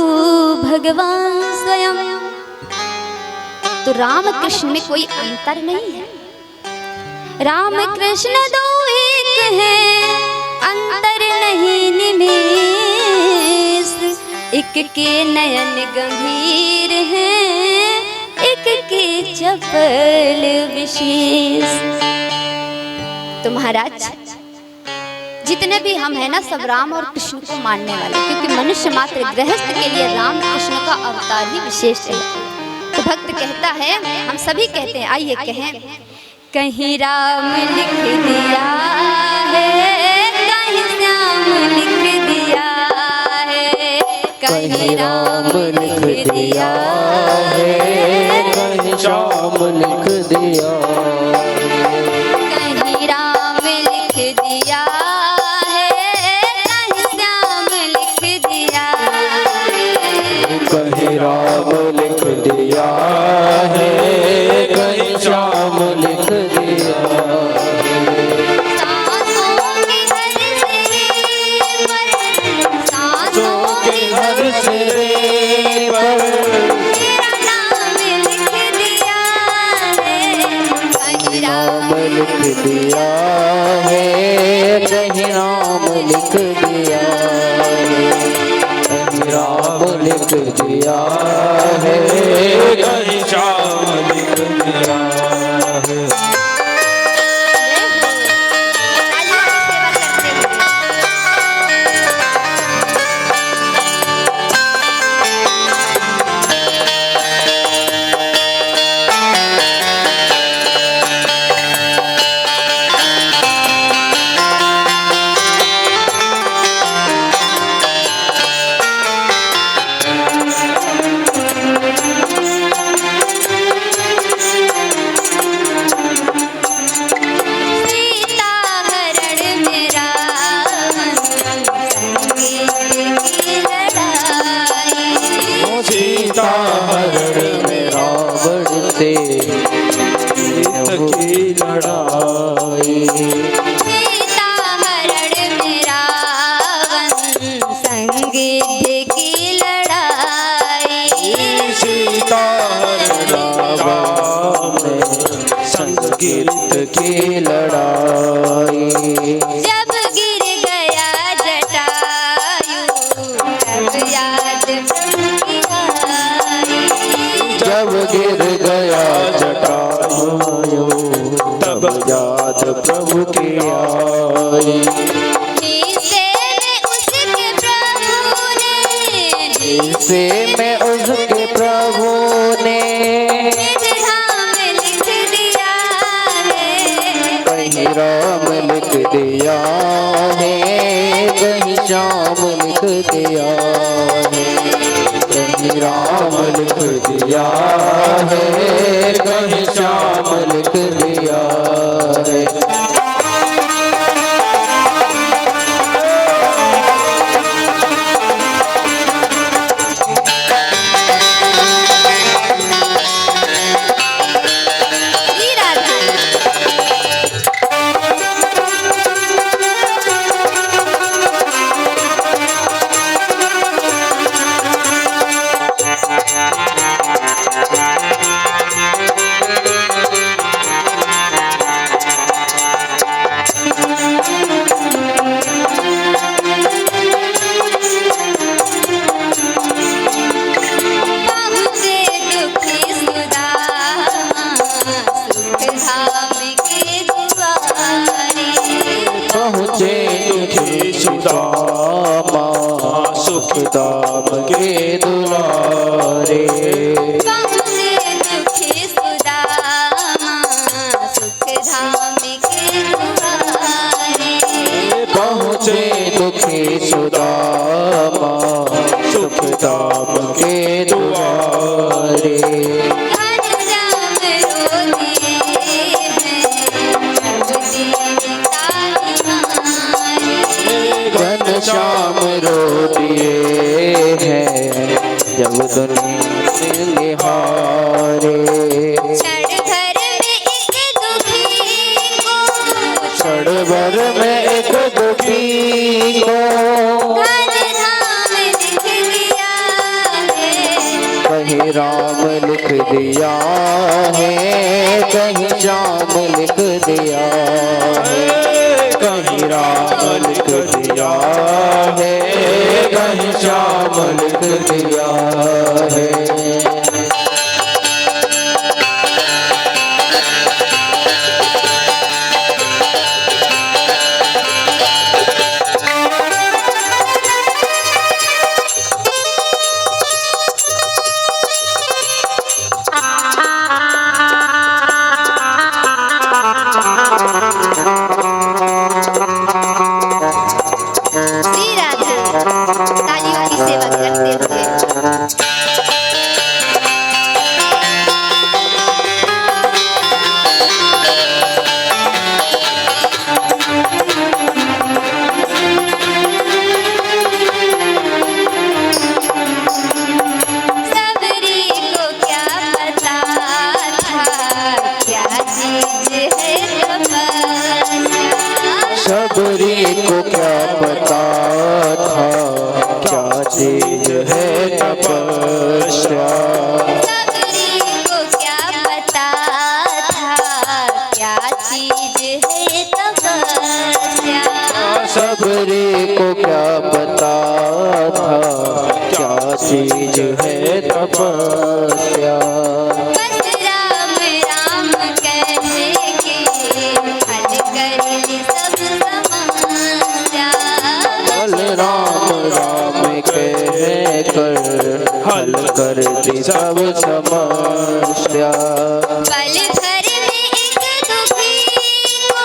भगवान स्वयं। तो राम कृष्ण में कोई अंतर नहीं है, राम कृष्ण दो एक हैं, अंतर नहीं निमेष। एक के नयन गंभीर हैं, एक के चपल विशेष। तो महाराज जितने भी हम हैं ना, सब राम और कृष्ण को मानने वाले, क्योंकि मनुष्य मात्र गृहस्थ के लिए राम कृष्ण का अवतार ही विशेष है। तो भक्त कहता है, हम सभी कहते हैं, आइए कहें, कहीं राम लिख दिया है, कहीं श्याम लिख दिया है, कहीं राम लिख दिया
है, कहीं श्याम लिख दिया,
कहीं राम लिख दिया
कहीं राम लिख दिया है, कहीं श्याम लिख दिया। सांसों के हर सिरे पर
तेरा नाम लिख दिया है, कहीं
राम लिख दिया है, कहीं राम लिख दिया है, राम लिख दिया है, कहीं श्याम लिख दिया है। की लड़ाई,
सीता हरण में रावण संग की लड़ाई,
सीता हरण रावण संगीत की लड़ाई।
जब गिर गया जटायु तब याद प्रभु की आई,
जब गिर गया जटायु तब याद प्रभु की आई।
जिसे में उसके प्रभु ने
धाम लिख दिया है,
कहीं राम लिख दिया है, कहीं श्याम लिख दिया है,
कहीं राम लिख दिया है, कहीं श्याम लिख दिया है। पहुँचे दुखी सुदामा सुख धाम के दुआरे,
पहुँचे दुखी सुदामा सुख धाम के दुआरे,
पहुँचे दुखी सुदामा सुख धाम के दुआरे।
घनश्याम रो दिए हैं
जब दुनिया निहारे।
क्षण भर में एक दुखी को,
क्षण भर में एक दुखी को
धन धाम लिख दिया है।
कहीं राम लिख दिया है, कहीं श्याम लिख दिया है। कहीं राम लिख दिया है, कहीं श्याम लिख दिया है।
श्री राधे तालियों की सेवा करते हुए
सबरी को क्या पता था, क्या चीज है तपस्या।
सबरी को क्या पता था, क्या चीज है तपस्या।
सबरी को क्या पता था, क्या चीज है तपस्या।
सबरी को क्या पता था, क्या चीज है तपस्या।
बस राम राम कहने के हल कर ली सब समस्या।
बल राम राम कहकर हल कर दी सब समस्या।
पल भर में एक दुखी को,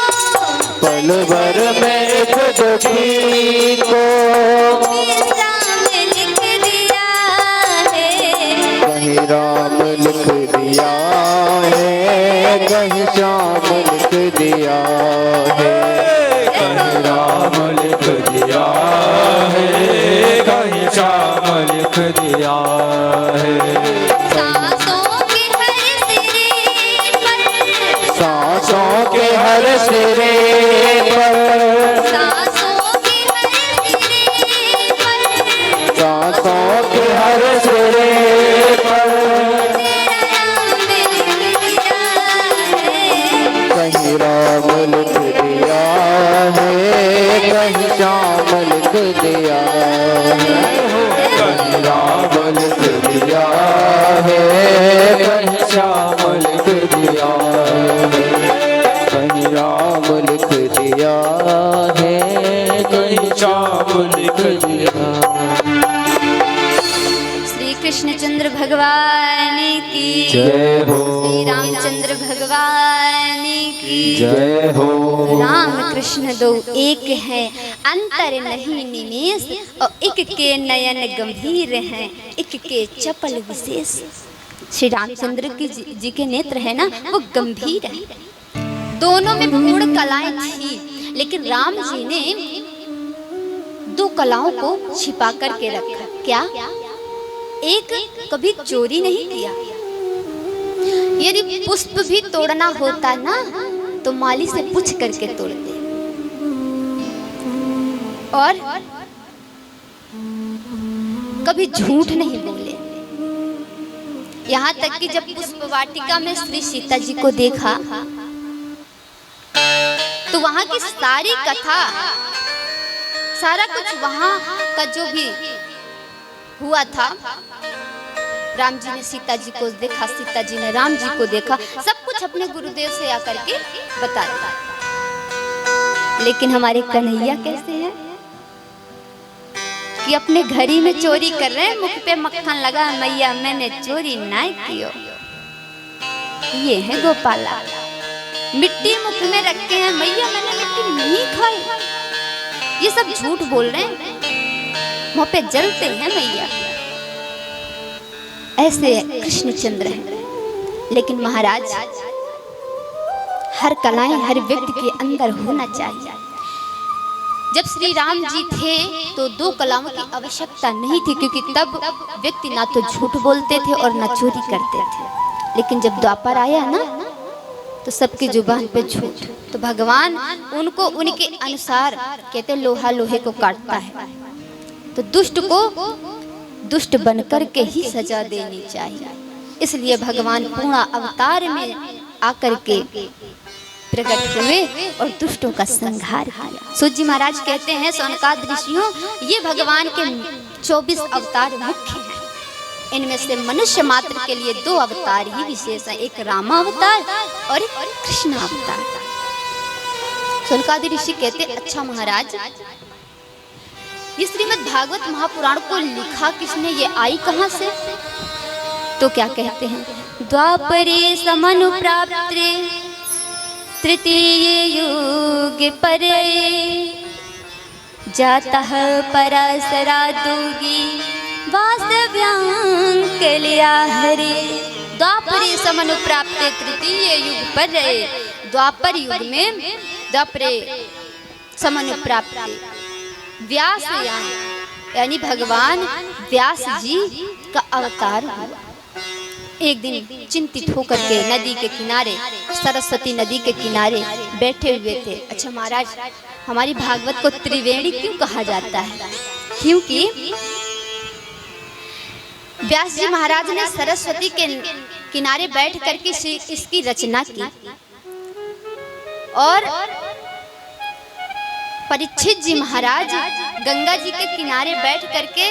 पल भर में एक दुखी को
राम लिख दिया है।
कहीं राम लिख दिया है, कहीं श्याम लिख दिया है। कहीं राम लिख दिया है, कहीं श्याम लिख दिया है।
सांसों के हर सिरे पर,
सांसों के हर सिरे पर,
सांसों के हर सिरे पर,
सांसों के हर सिरे पर
तेरा नाम लिख दिया है।
कहीं राम लिख दिया है, कहीं श्याम लिख दिया है। कहीं राम लिख दिया है, कहीं श्याम लिख दिया है। कहीं श्याम लिख दिया।
श्री कृष्णचंद्र भगवान की
जय हो,
श्री रामचंद्र भगवान की
जय हो।
राम कृष्ण दो एक है, अंतर नहीं निमेष, और एक के नयन गंभीर हैं, एक के चपल विशेष। श्री रामचंद्र की जी के नेत्र है ना, वो गंभीर है। दोनों में पूर्ण कलाएं थी, लेकिन राम जी ने दो कलाओं को छिपा करके रखा। क्या? एक, कभी चोरी नहीं किया। यदि पुष्प भी तोड़ना होता ना, तो माली से पूछ करके तोड़ते। और कभी झूठ नहीं बोले। यहाँ तक कि जब पुष्प वाटिका में श्री सीता जी को देखा, तो वहाँ की सारी कथा, सारा कुछ वहाँ का जो भी हुआ था, राम जी ने सीता जी को देखा, सीता जी ने राम जी को देखा, सब कुछ अपने गुरुदेव से आकर के बता दिया। लेकिन हमारे कन्हैया कैसे हैं कि अपने घर ही में चोरी कर रहे हैं, मुख पे मक्खन लगा, मैया मैंने चोरी ना कियो। ये है गोपाला, मिट्टी मुख में रखे हैं, मैया मैंने मिट्टी नहीं खाई। ये सब झूठ बोल रहे हैं, मुँह पे जलते हैं मैया। ऐसे कृष्णचंद्र हैं। लेकिन महाराज, हर कलाएं हर व्यक्ति के अंदर होना चाहिए। जब श्री राम जी थे तो दो कलामों की आवश्यकता नहीं थी, क्योंकि तब व्यक्ति ना तो झूठ बोलते थे और ना चोरी करते थे। लेकिन जब द्वापर आया ना तो सबकी जुबान पे झूठ, तो भगवान उनको उनके अनुसार कहते लोहा लोहे को काटता है, तो दुष्ट को दुष्ट बनकर के ही सजा देनी चाहिए। इसलिए भगवान पूर्ण अवतार में आकर के प्रकट हुए और दुष्टों का संहार किया। सूत जी महाराज कहते हैं सौनकादि ऋषियों, ये भगवान के 24 अवतार मुख्य हैं। इनमें से मनुष्य मात्र के लिए 2 अवतार ही विशेष हैं, एक रामा अवतार और एक कृष्ण अवतार। सौनकादि ऋषि कहते अच्छा महाराज, ये श्रीमद् भागवत महापुराण को लिखा किसने, ये आई कहाँ से? तो क्या कहते हैं, द्वापरे समनुप्राप्त्रे तृतीय युग परे जातः पराशरादुगी वास्तव्यां कल्या हरे। द्वापरे समनुप्राप्ते तृतीय युग परे, द्वापर युग में द्वापरे समनुप्राप्ते व्यास यानी भगवान व्यास जी का अवतार हुआ। एक दिन चिंतित होकर के नदी के किनारे, सरस्वती नदी के किनारे बैठे हुए थे। अच्छा महाराज, हमारी भागवत को त्रिवेणी क्यों कहा जाता है? क्योंकि व्यास जी महाराज ने सरस्वती के किनारे बैठ करके इसकी रचना की, और परीक्षित जी महाराज गंगा जी के किनारे बैठ करके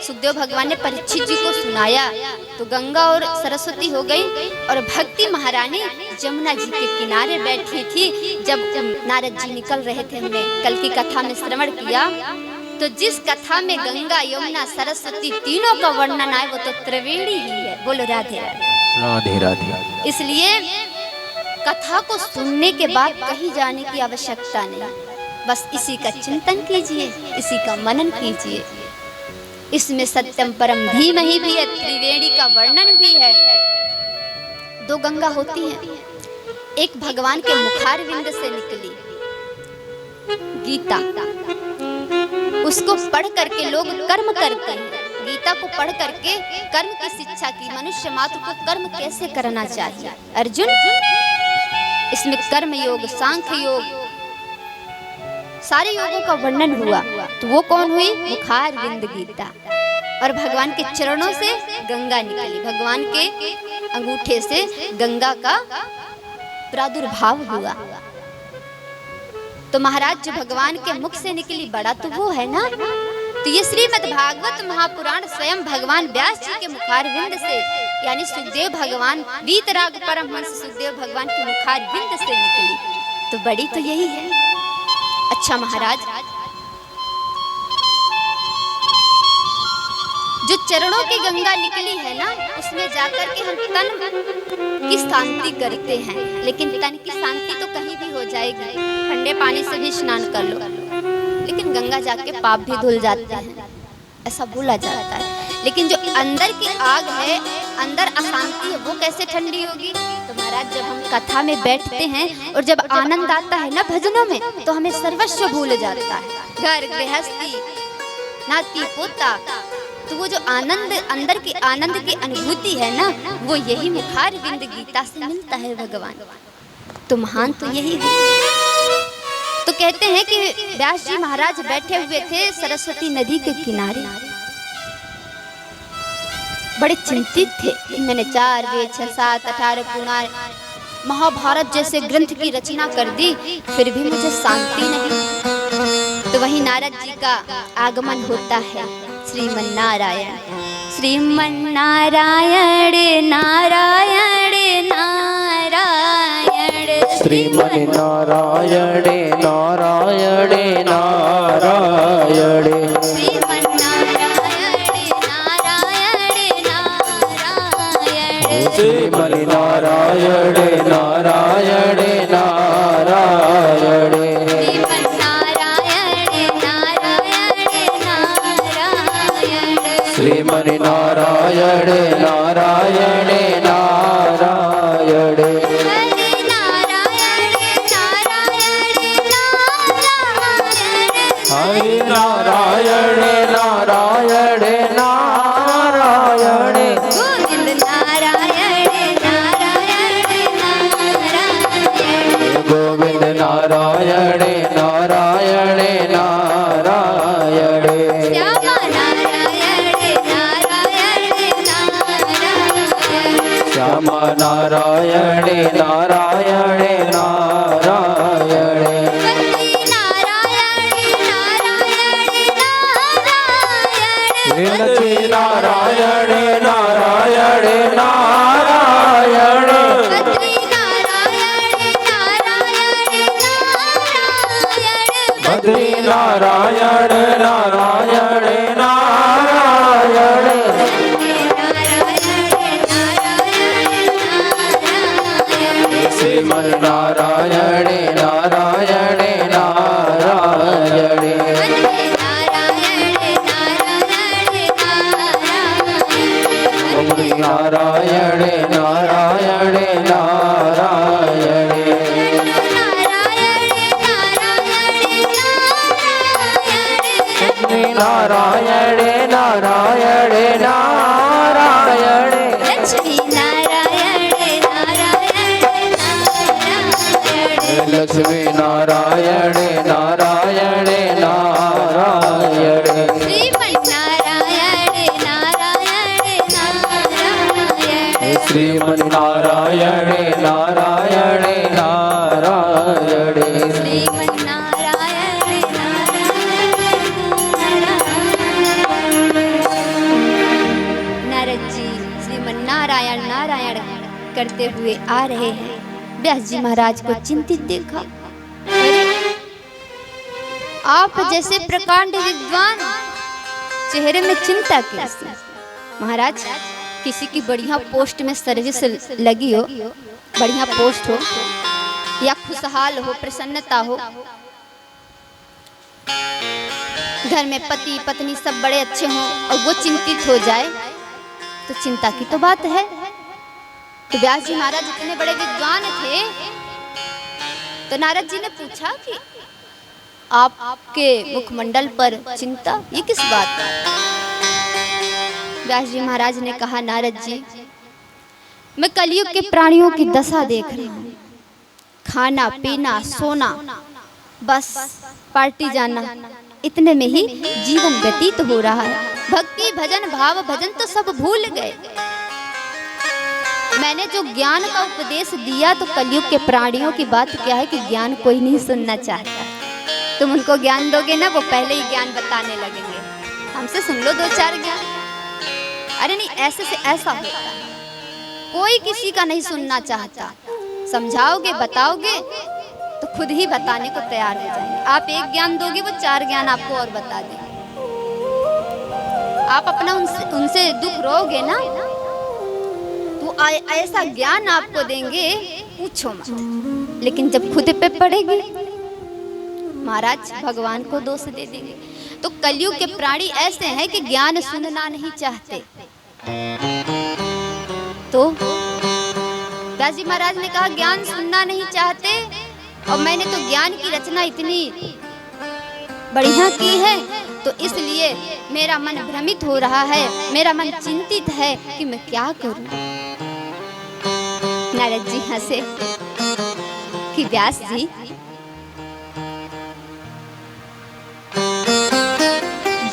सुखदेव भगवान ने परीक्षित जी को सुनाया, तो गंगा और सरस्वती हो गई। और भक्ति महारानी जमुना जी के किनारे बैठी थी। जब नारद जी निकल रहे थे, हमने कल की कथा में श्रवण किया, तो जिस कथा में गंगा यमुना सरस्वती तीनों का वर्णन आए वो तो त्रिवेणी ही है। बोलो राधे राधे राधे। इसलिए कथा को सुनने के बाद कहीं जाने की आवश्यकता नहीं, बस इसी का चिंतन कीजिए, इसी का मनन कीजिए। इसमें सत्यम परम धीमहि भी है, त्रिवेणी का वर्णन भी है। 2 गंगा होती हैं, एक भगवान के मुखार विंद से निकली गीता, उसको पढ़ करके लोग कर्म करते हैं। गीता को पढ़ करके कर्म की शिक्षा की, मनुष्य मात्र को कर्म कैसे करना चाहिए। अर्जुन, इसमें कर्म योग, सांख्य योग, सारे योगों का वर्णन हुआ। तो वो कौन हुई? मुखार विंद गीता। और भगवान के चरणों से गंगा निकली, भगवान के अंगूठे से गंगा का प्रादुर्भाव हुआ। तो महाराज जो भगवान के मुख से निकली, बड़ा तो वो है ना। तो ये श्रीमद् भागवत महापुराण स्वयं भगवान व्यास जी के मुखार विंद से, यानी सुखदेव भगवान, वीतराग परमहंस सुखदेव भगवान के मुखार विंद से निकली, तो बड़ी तो यही है। अच्छा महाराज, जो चरणों की गंगा निकली है ना, उसमें जाकर के हम तन की शांति करते हैं। लेकिन तन की शांति तो कहीं भी हो जाएगी, ठंडे पानी से भी स्नान कर लो, लेकिन गंगा जाके पाप भी धुल जाते हैं, ऐसा बोला जाता है। लेकिन जो अंदर की आग है, अंदर अशांति है, वो कैसे ठंडी होगी? तो महाराज, जब हम कथा में बैठते हैं और जब आनंद आता है ना भजनों में, तो हमें सर्वस्व भूल जाता है, घर गृहस्थी नाती पोता। तो वो जो आनंद, अंदर की आनंद की अनुभूति है ना, वो यही मुखार विंद गीता से मिलता है भगवान। तो महान तो यही है। तो कहते हैं कि व्यास जी महाराज बैठे हुए थे सरस्वती नदी के किनारे, बड़े चिंतित थे। मैंने 4 वेद 6 7 18 पुराण महाभारत जैसे ग्रंथ की रचना कर दी, फिर भी मुझे शांति नहीं। तो वहीं नारद जी का आगमन होता है, श्रीमन्नारायण श्रीमन्नारायण नारायण नारायण,
श्रीमन्नारायण नारायण नारायण, श्रीमन्नारायण नारायण नारायण, श्रीमन्नारायण नारायण नारायण, नारायण नारायण नारायण
गोविंद नारायण नारायण नारायण
गोविंद नारायण नारायण नारायण
श्यामा नारायण नारायण नारायण
श्यामा नारायण नारायण नारायण
लक्ष्मी नारायण नारायण
नारायण नारायण नारायण
बद्री नारायण नारायण
बद्री नारायण नारायण नारायण श्रीमन नारायण नारायण नारायण नारायण नारायण नारायण नारायण नारायण नारायण
लक्ष्मी नारायण नारायण
लक्ष्मी नारायण नारायण नारायण
श्रीमन नारायण नारायण
श्रीमन नारायण नारायण नारायण
श्रीमन नारायण नारद जी श्रीमन नारायण नारायण करते हुए आ रहे हैं। व्यास जी महाराज को चिंतित देखा। अरे, आप जैसे प्रकांड विद्वान चेहरे में चिंता कैसी? महाराज, किसी की बढ़िया पोस्ट में सर्विस लगी हो, बढ़िया पोस्ट हो या खुशहाल हो, प्रसन्नता हो, घर में पति पत्नी सब बड़े अच्छे हों और वो चिंतित हो जाए तो चिंता की तो बात है। तो व्यास जी महाराज इतने बड़े विद्वान थे तो नारद जी ने पूछा कि आपके मुखमंडल पर चिंता, ये किस बात का? व्यास जी महाराज ने कहा, नारद जी, मैं कलयुग के प्राणियों की दशा देख रही हूँ। खाना पीना सोना, बस पार्टी जाना, इतने में ही जीवन व्यतीत हो रहा है। भक्ति भजन भाव भजन तो सब भूल गए। मैंने जो ज्ञान का उपदेश दिया तो कलयुग के प्राणियों की बात क्या है कि ज्ञान कोई नहीं सुनना चाहता। तुम उनको ज्ञान दोगे ना, वो पहले ही ज्ञान बताने लगेंगे, हमसे सुन लो दो चार ज्ञान। अरे नहीं, ऐसे से ऐसा होता है, कोई किसी का नहीं सुनना चाहता। समझाओगे बताओगे तो खुद ही बताने को तैयार हो जाएंगे। आप एक ज्ञान दोगे, वो चार ज्ञान आपको और बता देंगे। आप अपना उनसे दुख रोगे ना तो ऐसा ज्ञान आपको देंगे पूछो मत। लेकिन जब खुद पे पड़ेगी महाराज भगवान को दोष दे देंगे। तो कलयुग के प्राणी ऐसे हैं कि ज्ञान सुनना नहीं चाहते। तो व्यास जी महाराज ने कहा, ज्ञान सुनना नहीं चाहते और मैंने तो ज्ञान की रचना इतनी बढ़िया की है, तो इसलिए मेरा मन भ्रमित हो रहा है, मेरा मन चिंतित है कि मैं क्या करूं। नारद जी हंसे कि व्यास जी,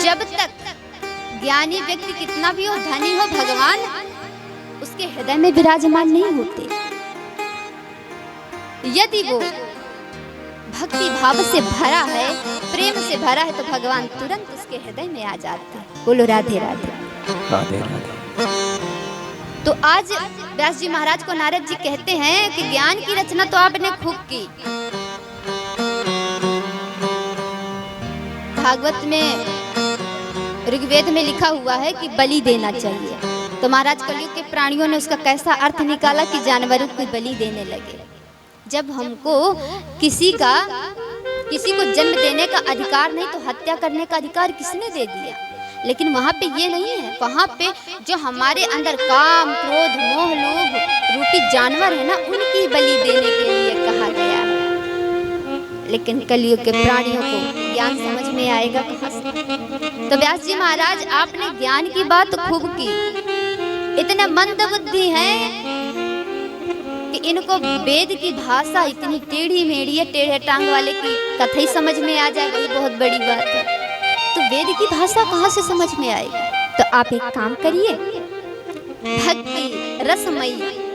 जब तक ज्ञानी व्यक्ति कितना भी हो, धनी हो, भगवान उसके हृदय में विराजमान नहीं होते। यदि वो भक्ति भाव से भरा है, प्रेम से भरा है, तो भगवान तुरंत उसके हृदय में आ जाते हैं। बोलो राधे राधे
राधे राधे।
तो आज व्यास जी महाराज को नारद जी कहते हैं कि ज्ञान की रचना तो आपने खूब की। भागवत में ऋग्वेद में लिखा हुआ है कि बलि देना चाहिए। तो महाराज कलयुग के प्राणियों ने उसका कैसा अर्थ निकाला कि जानवरों को बलि देने लगे। जब हमको किसी को जन्म देने का अधिकार नहीं तो हत्या करने का अधिकार किसने दे दिया? लेकिन वहाँ पे ये नहीं है, वहाँ पे जो हमारे अंदर काम क्रोध मोह लोभ रूपी जानवर है ना, उनकी बलि देने के लिए कहा गया है। लेकिन कलयुग के प्राणियों को ज्ञान समझ में में आएगा कहाँ से। तो व्यास जी महाराज आपने ज्ञान की बात खूब की, इतने मंद बुद्धि हैं कि इनको वेद की भाषा इतनी टेढ़ी मेढ़ी है, टेढ़े टांग वाले की कथा ही समझ में आ जाए, वही बहुत बड़ी बात है। तो वेद की भाषा कहाँ से समझ में आएगी। तो आप एक काम करिए, भक्ति रसमयी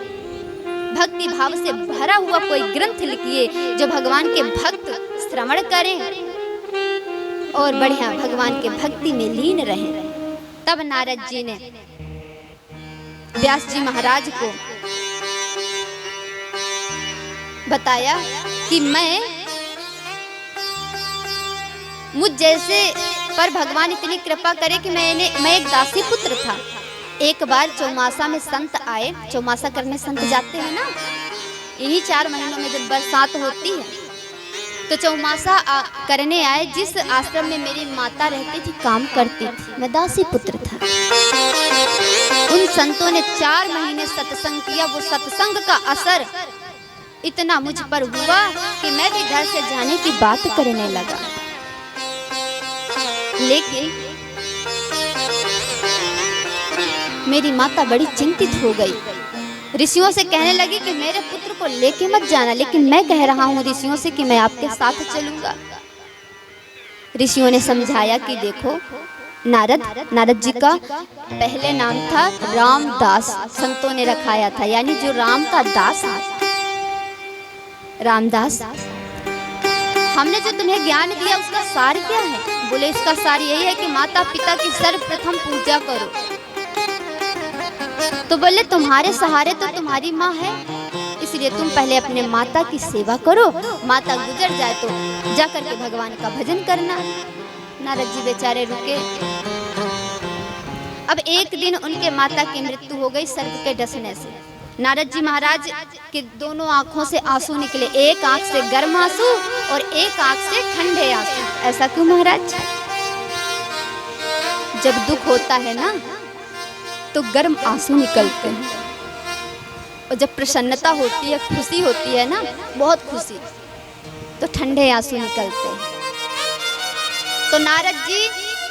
भक्ति भाव से भरा हुआ कोई ग्रंथ लिखिए जो भगवान के भक्त श्रवण करें और बढ़िया भगवान के भक्ति में लीन रहें। तब नारद जी ने व्यास जी महाराज को बताया कि मुझ जैसे पर भगवान इतनी कृपा करे कि मैं एक दासी पुत्र था। एक बार चौमासा में संत आए, चौमासा करने संत जाते हैं ना, इन्हीं 4 महीनों में जब बरसात होती है तो चौमासा करने आए। जिस आश्रम में मेरी माता रहती थी, काम करती थी, मैं दासी पुत्र था। उन संतों ने 4 महीने सत्संग किया। वो सत्संग का असर इतना मुझ पर हुआ कि मैं भी घर से जाने की बात करने लगा। लेकिन मेरी माता बड़ी चिंतित हो गई, ऋषियों से कहने लगी कि मेरे पुत्र को लेके मत जाना, लेकिन मैं कह रहा हूँ ऋषियों से कि मैं आपके साथ चलूंगा। ऋषियों ने समझाया कि देखो नारद जी का पहले नाम था रामदास, संतों ने रखाया था, यानी जो राम का दास है, रामदास। हमने जो तुम्हें ज्ञान दिया उसका सार क्या है। बोले इसका सार यही है कि माता पिता की सर्वप्रथम पूजा करो। तो बोले तुम्हारे सहारे तो तुम्हारी माँ है, इसलिए तुम पहले अपने माता की सेवा करो, माता गुजर जाए तो जा करके भगवान का भजन करना। नारद जी बेचारे रुके। अब एक दिन उनके माता की मृत्यु हो गई सर्प के डसने से। नारद जी महाराज के दोनों आंखों से आंसू निकले, एक आंख से गर्म आंसू और एक आंख से ठंडे आंसू। ऐसा क्यों महाराज? जब दुख होता है ना तो गर्म आंसू निकलते हैं, और जब प्रसन्नता होती है, खुशी होती है ना, बहुत खुशी, तो ठंडे आंसू निकलते हैं। तो नारद जी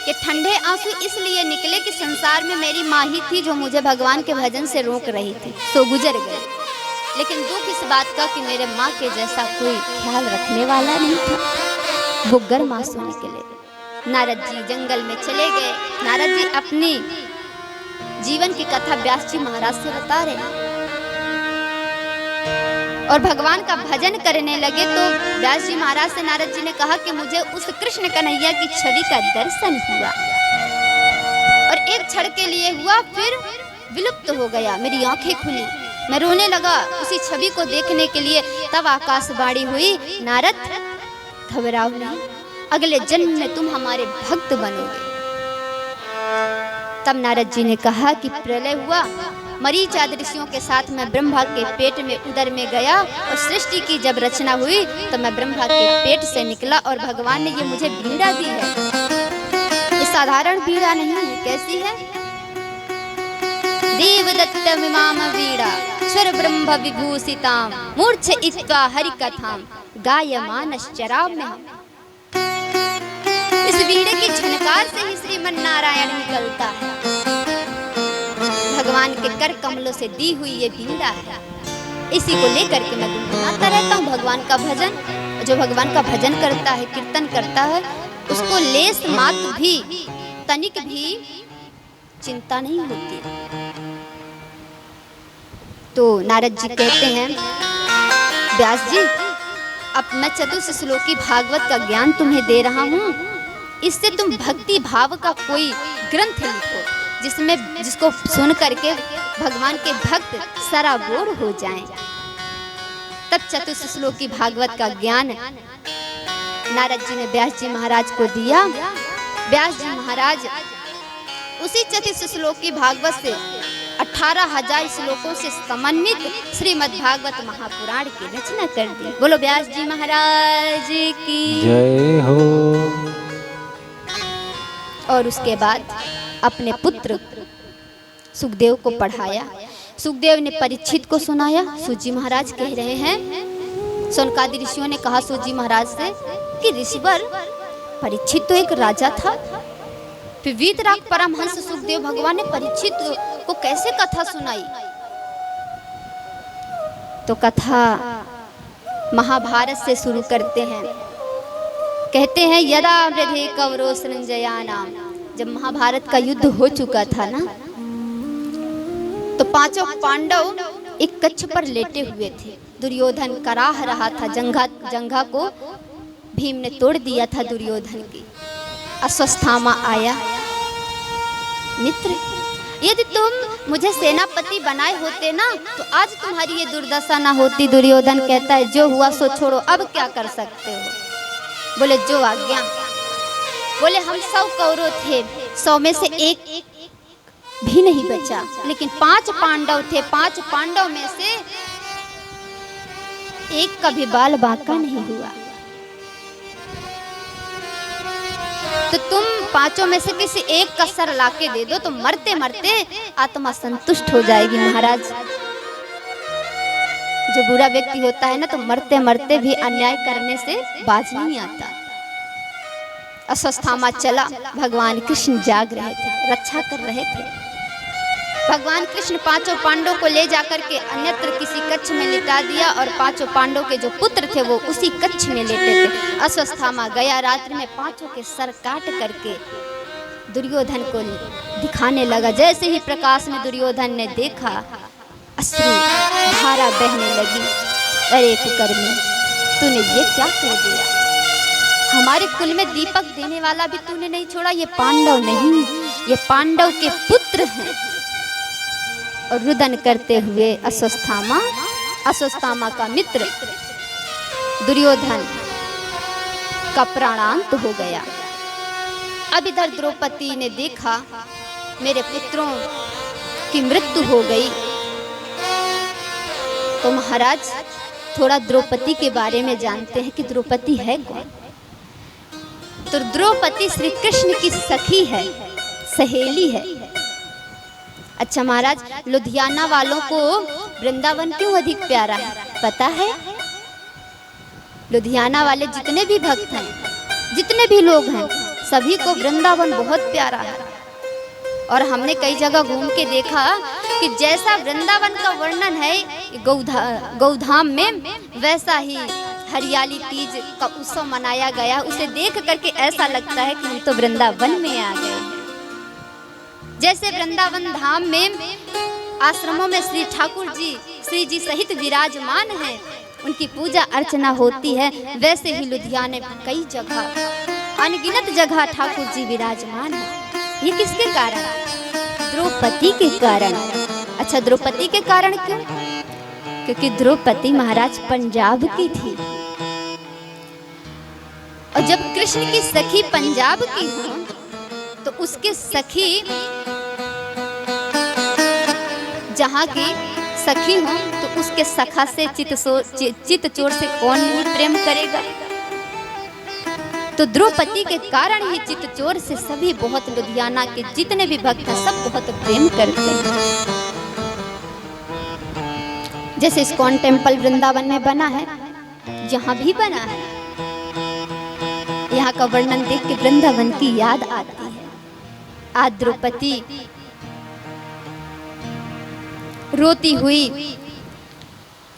के ठंडे आंसू इसलिए निकले कि संसार में मेरी माँ ही थी जो मुझे भगवान के भजन से रोक रही थी, सो गुजर गई। लेकिन दुख इस बात का कि मेरे माँ के जैसा कोई ख्याल रखने वाला नहीं था। वो गर्म आंसू निकले। नारद जी जंगल में चले गए। नारद जी अपनी जीवन की कथा व्यास जी महाराज से बता रहे और भगवान का भजन करने लगे। तो व्यास जी महाराज से नारद जी ने कहा कि मुझे उस कृष्ण कन्हैया की छवि का दर्शन हुआ, और एक क्षण के लिए हुआ, फिर विलुप्त हो गया। मेरी आंखें खुली, मैं रोने लगा उसी छवि को देखने के लिए। तब आकाशवाणी हुई, नारद घबराओ नहीं, अगले जन्म में तुम हमारे भक्त बनोगे। तब नारद जी ने कहा कि प्रलय हुआ, मरीच आदि ऋषियों के साथ मैं ब्रह्मा के पेट में उदर में गया, और सृष्टि की जब रचना हुई तो मैं ब्रह्मा के पेट से निकला, और भगवान ने ये मुझे बीड़ा दी है। ये साधारण बीड़ा नहीं है। कैसी है? देवदत्त विमाम बीड़ा स्वर ब्रह्म विभूषिताम मूर्छ इत्वा हरि कथाम गायमानश्चराम में। इस बीड़े की झनकार से ही श्रीमन नारायण निकलता है। भगवान के कर कमलों से दी हुई ये बीड़ा है। इसी को लेकर के मैं गुनगुनाता रहता हूँ भगवान का भजन। जो भगवान का भजन करता है, कीर्तन करता है, उसको लेस मात्र भी, तनिक भी चिंता नहीं होती। तो नारद जी कहते हैं, व्यास जी अब मैं चतुर्थ श्लोकी भागवत का ज्ञान तुम्हें दे रहा हूँ, इससे तुम भक्ति भाव का कोई ग्रंथ लिखो जिसको सुन करके भगवान के भक्त सराबोर हो जाएं। तब चतुर्थ श्लोकी भागवत का ज्ञान नारद जी ने व्यास जी महाराज को दिया। व्यास जी महाराज उसी चतुर्थ श्लोकी भागवत से 18,000 श्लोकों से समन्वित श्रीमद् भागवत महापुराण की रचना कर दी। बोलो व्यास जी महाराज की
जय हो।
और उसके बाद अपने पुत्र सुखदेव को पढ़ाया। सुखदेव ने परीक्षित को सुनाया। सूत जी महाराज कह रहे हैं, सौनकादि ऋषियों ने कहा सूत जी महाराज से कि ऋषिवर परीक्षित तो एक राजा था। फिर वीतराग परमहंस सुखदेव भगवान ने परीक्षित को कैसे कथा सुनाई? तो कथा महाभारत से शुरू करते हैं। कहते हैं यदा वृधे कौरव संजयानाम, जब महाभारत का युद्ध हो चुका था ना, तो पांचों पांडव एक कच्छ पर लेटे हुए थे। दुर्योधन कराह रहा था, जंघा को भीम ने तोड़ दिया था दुर्योधन की। अश्वत्थामा आया, मित्र यदि तुम मुझे सेनापति बनाए होते ना तो आज तुम्हारी ये दुर्दशा ना होती। दुर्योधन कहता है जो हुआ सो छोड़ो, अब क्या कर सकते हो? बोले जो आज्ञा। बोले हम 100 कौरव थे, 100 में से एक भी नहीं बचा, लेकिन 5 पांडव थे, 5 पांडव में से एक का भी बाल बांका नहीं हुआ। तो तुम 5 में से किसी एक का सर लाके दे दो तो मरते मरते आत्मा संतुष्ट हो जाएगी महाराज। जो बुरा व्यक्ति होता है ना तो मरते मरते भी अन्याय करने से बाज नहीं आता। अश्वत्थामा चला, भगवान कृष्ण जाग रहे थे, रक्षा कर रहे थे। भगवान कृष्ण 5 पांडवों को ले जाकर के अन्यत्र किसी कच्छ में लिटा दिया और 5 पांडवों के जो पुत्र थे वो उसी कच्छ में लेटे थे। अश्वत्थामा गया, रात्रि में 5 के सर काट करके दुर्योधन को दिखाने लगा। जैसे ही प्रकाश में दुर्योधन ने देखा, अश्रु धारा बहने लगी। अरे कुकर्मी, तूने ये क्या कर दिया? हमारे कुल में दीपक देने वाला भी तूने नहीं छोड़ा। ये पांडव नहीं, ये पांडव के पुत्र हैं। और रुदन करते हुए अश्वत्थामा का मित्र दुर्योधन का प्राणांत हो गया। अब इधर द्रौपदी ने देखा मेरे पुत्रों की मृत्यु हो गई। तो महाराज थोड़ा द्रौपदी के बारे में जानते हैं कि द्रौपदी है कौन। तो द्रौपदी श्री कृष्ण की सखी है, सहेली है। अच्छा महाराज, लुधियाना वालों को वृंदावन क्यों अधिक प्यारा है पता है? लुधियाना वाले जितने भी भक्त हैं, जितने भी लोग हैं, सभी को वृंदावन बहुत प्यारा है। और हमने कई जगह घूम के देखा कि जैसा वृंदावन का वर्णन है गौधाम में, वैसा ही हरियाली तीज का उत्सव मनाया गया। उसे देख करके ऐसा लगता है कि हम तो वृंदावन में आ गए। जैसे वृंदावन धाम में आश्रमों में श्री ठाकुर जी श्री जी सहित विराजमान हैं, उनकी पूजा अर्चना होती है, वैसे ही लुधियाने में कई जगह, अनगिनत जगह ठाकुर जी विराजमान हैं। ये किसके कारण? द्रौपदी के कारण। अच्छा, द्रौपदी के कारण क्यों? क्योंकि द्रौपदी महाराज पंजाब की थी। और जब कृष्ण की सखी पंजाब की हो तो उसके सखी जहाँ की सखी हो तो उसके सखा से चित चोर से कौन नहीं प्रेम करेगा। तो द्रौपदी के कारण ही चित्तचोर से सभी बहुत, लुधियाना के जितने भी भक्त हैं सब बहुत प्रेम करते हैं। जैसे इस्कॉन टेम्पल वृंदावन में बना है, यहाँ भी बना है। यहाँ का वर्णन देख के वृंदावन की याद आती है। आज द्रौपदी रोती हुई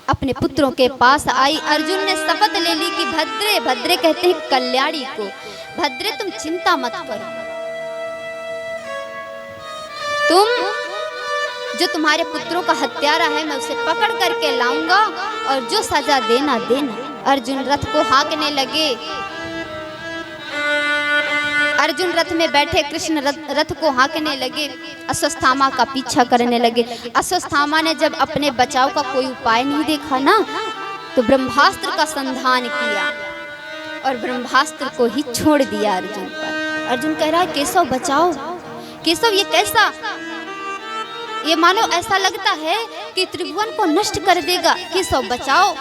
अपने पुत्रों के पास आई। अर्जुन ने शपथ ले ली कि भद्रे, भद्रे कहते हैं कल्याणी को, भद्रे तुम चिंता मत करो, जो तुम्हारे पुत्रों का हत्यारा है मैं उसे पकड़ करके लाऊंगा और जो सजा देना देना। अर्जुन रथ को हाँकने लगे। अर्जुन रथ में बैठे, कृष्ण रथ को हाँकने लगे, अश्वत्थामा का पीछा करने लगे। अश्वत्थामा ने जब अपने बचाव का कोई उपाय नहीं देखा ना, तो ब्रह्मास्त्र का संधान किया और ब्रह्मास्त्र को ही छोड़ दिया अर्जुन पर। अर्जुन कह रहा है केशव बचाओ, केशव ये कैसा, ये मानो ऐसा लगता है कि त्रिभुवन को नष्ट कर देगा, केशव बचाओ।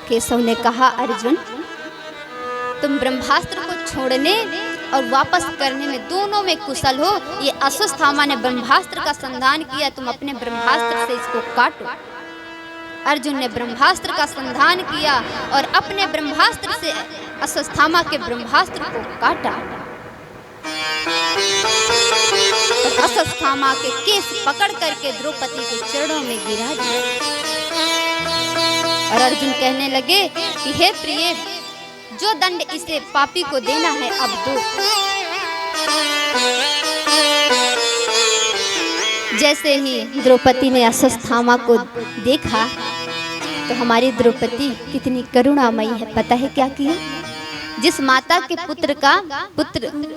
केशव ने कहा अर्जुन तुम ब्रह्मास्त्र को छोड़ने और वापस करने में दोनों में कुशल हो। ये अश्वत्थामा ने ब्रह्मास्त्र का संधान किया, तुम अपने ब्रह्मास्त्र से इसको काटो। अर्जुन ने ब्रह्मास्त्र का संधान किया और अपने ब्रह्मास्त्र से अश्वत्थामा के ब्रह्मास्त्र को काटा और अश्वत्थामा के केस पकड़ करके द्रौपदी के चरणों में गिरा दिया। और अर्जुन कहने लगे कि हे प्रिय, जो दंड इसे पापी को देना है अब दो। जैसे ही द्रौपदी ने अश्वत्थामा को देखा तो हमारी द्रौपदी कितनी करुणामयी है। पता है क्या किया? जिस माता के पुत्र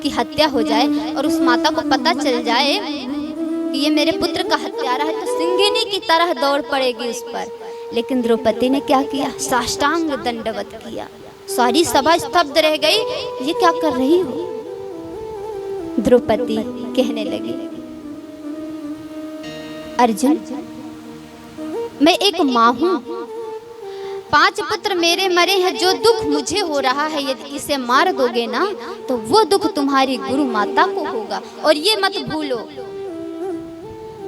की हत्या हो जाए और उस माता को पता चल जाए कि ये मेरे पुत्र का हत्यारा है तो सिंगिनी की तरह दौड़ पड़ेगी उस पर। लेकिन द्रौपदी ने क्या किया? साष्टांग दंडवत किया। सारी सभा स्तब्ध रह गई, ये क्या कर रही हो? द्रौपदी कहने लगी, अर्जुन, मैं एक माँ हूँ, 5 पुत्र मेरे मरे हैं, जो दुख मुझे हो रहा है यदि इसे मार दोगे ना तो वो दुख तुम्हारी गुरु माता को होगा। और ये मत भूलो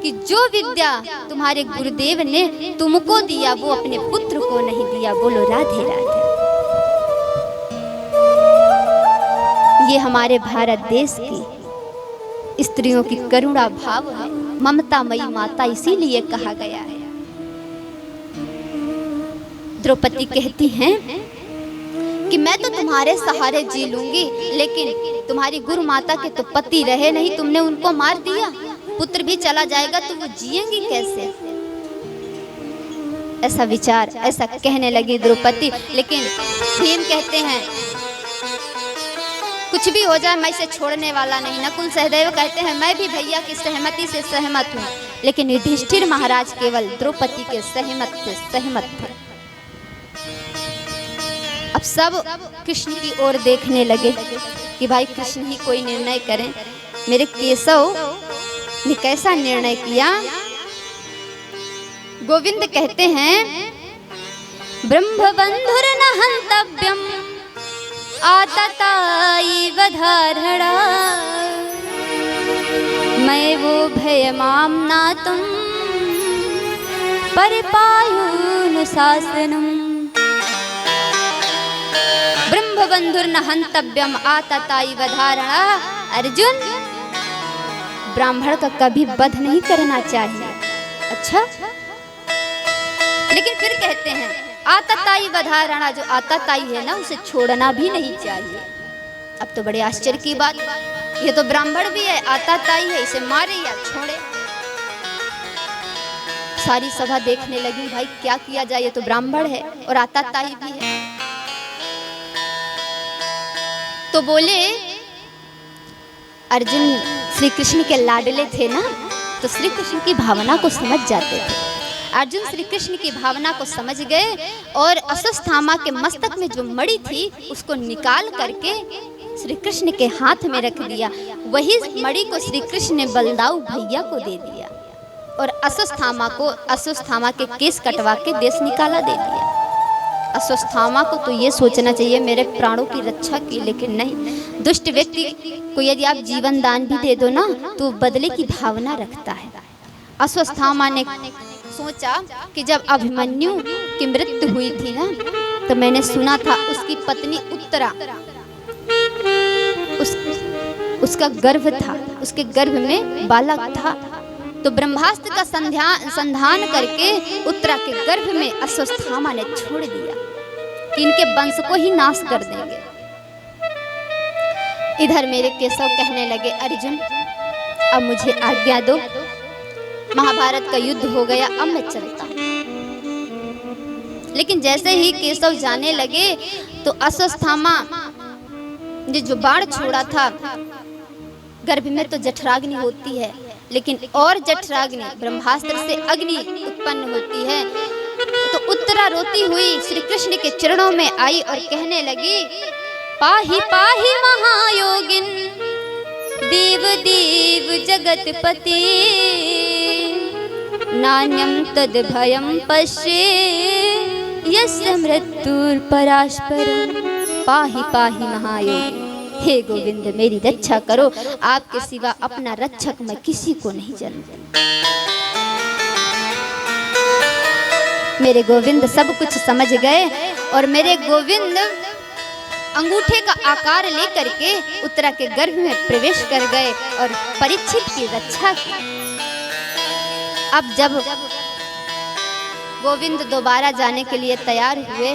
कि जो विद्या तुम्हारे गुरुदेव ने तुमको दिया वो अपने पुत्र को नहीं दिया। बोलो राधे राधे। ये हमारे भारत देश की स्त्रियों की करुणा भाव है, ममतामयी माता इसीलिए कहा गया है। द्रौपदी कहती हैं कि मैं तो तुम्हारे सहारे जी लूंगी, लेकिन तुम्हारी गुरु माता के तो पति रहे नहीं, तुमने उनको मार दिया, पुत्र भी चला जाएगा तो वो जिएंगी कैसे? ऐसा विचार, ऐसा कहने लगी द्रौपदी। लेकिन भीम कहते हैं कुछ भी हो जाए मैं इसे छोड़ने वाला नहीं। नकुल सहदेव कहते हैं मैं भी भैया की सहमति से सहमत हूँ। लेकिन युधिष्ठिर महाराज केवल द्रौपदी के सहमत थे। अब सब कृष्ण की ओर देखने लगे कि भाई कृष्ण ही कोई निर्णय करें। मेरे केशव ने कैसा निर्णय किया? गोविंद कहते हैं ब्रह्मबंधुर न हंतव्यम आतताई वधारणा, मैं वो भयमाम नातुम परिपायुनुशासनम। ब्रह्मबंधुर न हंतव्यम आतताई वधारणा। अर्जुन, ब्राह्मण का कभी वध नहीं करना चाहिए। अच्छा, लेकिन फिर कहते हैं आतताई वधारणा, जो आतताई है ना उसे छोड़ना भी नहीं चाहिए। अब तो बड़े आश्चर्य की बात, ये तो ब्राह्मण भी है, आतताई है, इसे मारे या छोड़े। सारी सभा देखने लगी, भाई क्या किया जाए, ये तो ब्राह्मण है और आतताई भी है। तो बोले, अर्जुन श्री कृष्ण के लाडले थे ना, तो श्री कृष्ण की भावना को समझ जाते थे। अर्जुन श्री कृष्ण की भावना को समझ गए और अश्वत्थामा के मस्तक में जो मणि थी उसको निकाल करके श्री कृष्ण के हाथ में रख दिया। वही मणि को श्री कृष्ण ने बलदाऊ भैया को दे दिया और अश्वत्थामा के केस कटवा के देश निकाला दे दिया। अश्वत्थामा को तो ये सोचना चाहिए मेरे प्राणों की रक्षा की, लेकिन नहीं। दुष्ट व्यक्ति को यदि आप जीवन दान भी दे दो ना तो बदले की भावना रखता है। अश्वत्थामा ने सोचा कि जब अभिमन्यु की मृत्यु हुई थी ना तो मैंने सुना था उसकी पत्नी उत्तरा, उसका गर्भ था, उसके गर्भ में बालक था। तो ब्रह्मास्त्र का संधान करके उत्तरा के गर्भ में अश्वत्थामा ने छोड़ दिया कि इनके वंश को ही नाश कर देंगे। इधर मेरे केशव कहने लगे, अर्जुन अब मुझे आज्ञा दो, महाभारत का युद्ध हो गया, अब मैं चलता हूँ। लेकिन जैसे ही केशव जाने लगे तो अश्वत्थामा ने जो बाण छोड़ा था, गर्भ में तो जठराग्नि होती है, लेकिन और जठराग्नि ब्रह्मास्त्र से अग्नि उत्पन्न होती है। तो उत्तरा रोती हुई श्री कृष्ण के चरणों में आई और कहने लगी, पाहि पाहि महायोगिन देव देव जगतपते, नान्यम तद भयम पश्ये यस्य मृत्युर्पराशपरम। पाहि पाहि महायोगिन, हे गोविंद मेरी रक्षा करो, आपके सिवा अपना रक्षक मैं किसी को नहीं जानती। मेरे गोविंद सब कुछ समझ गए और मेरे गोविंद अंगूठे का आकार लेकर के उत्तरा के गर्भ में प्रवेश कर गए और परीक्षित की रक्षा की। अब जब गोविंद दोबारा जाने के लिए तैयार हुए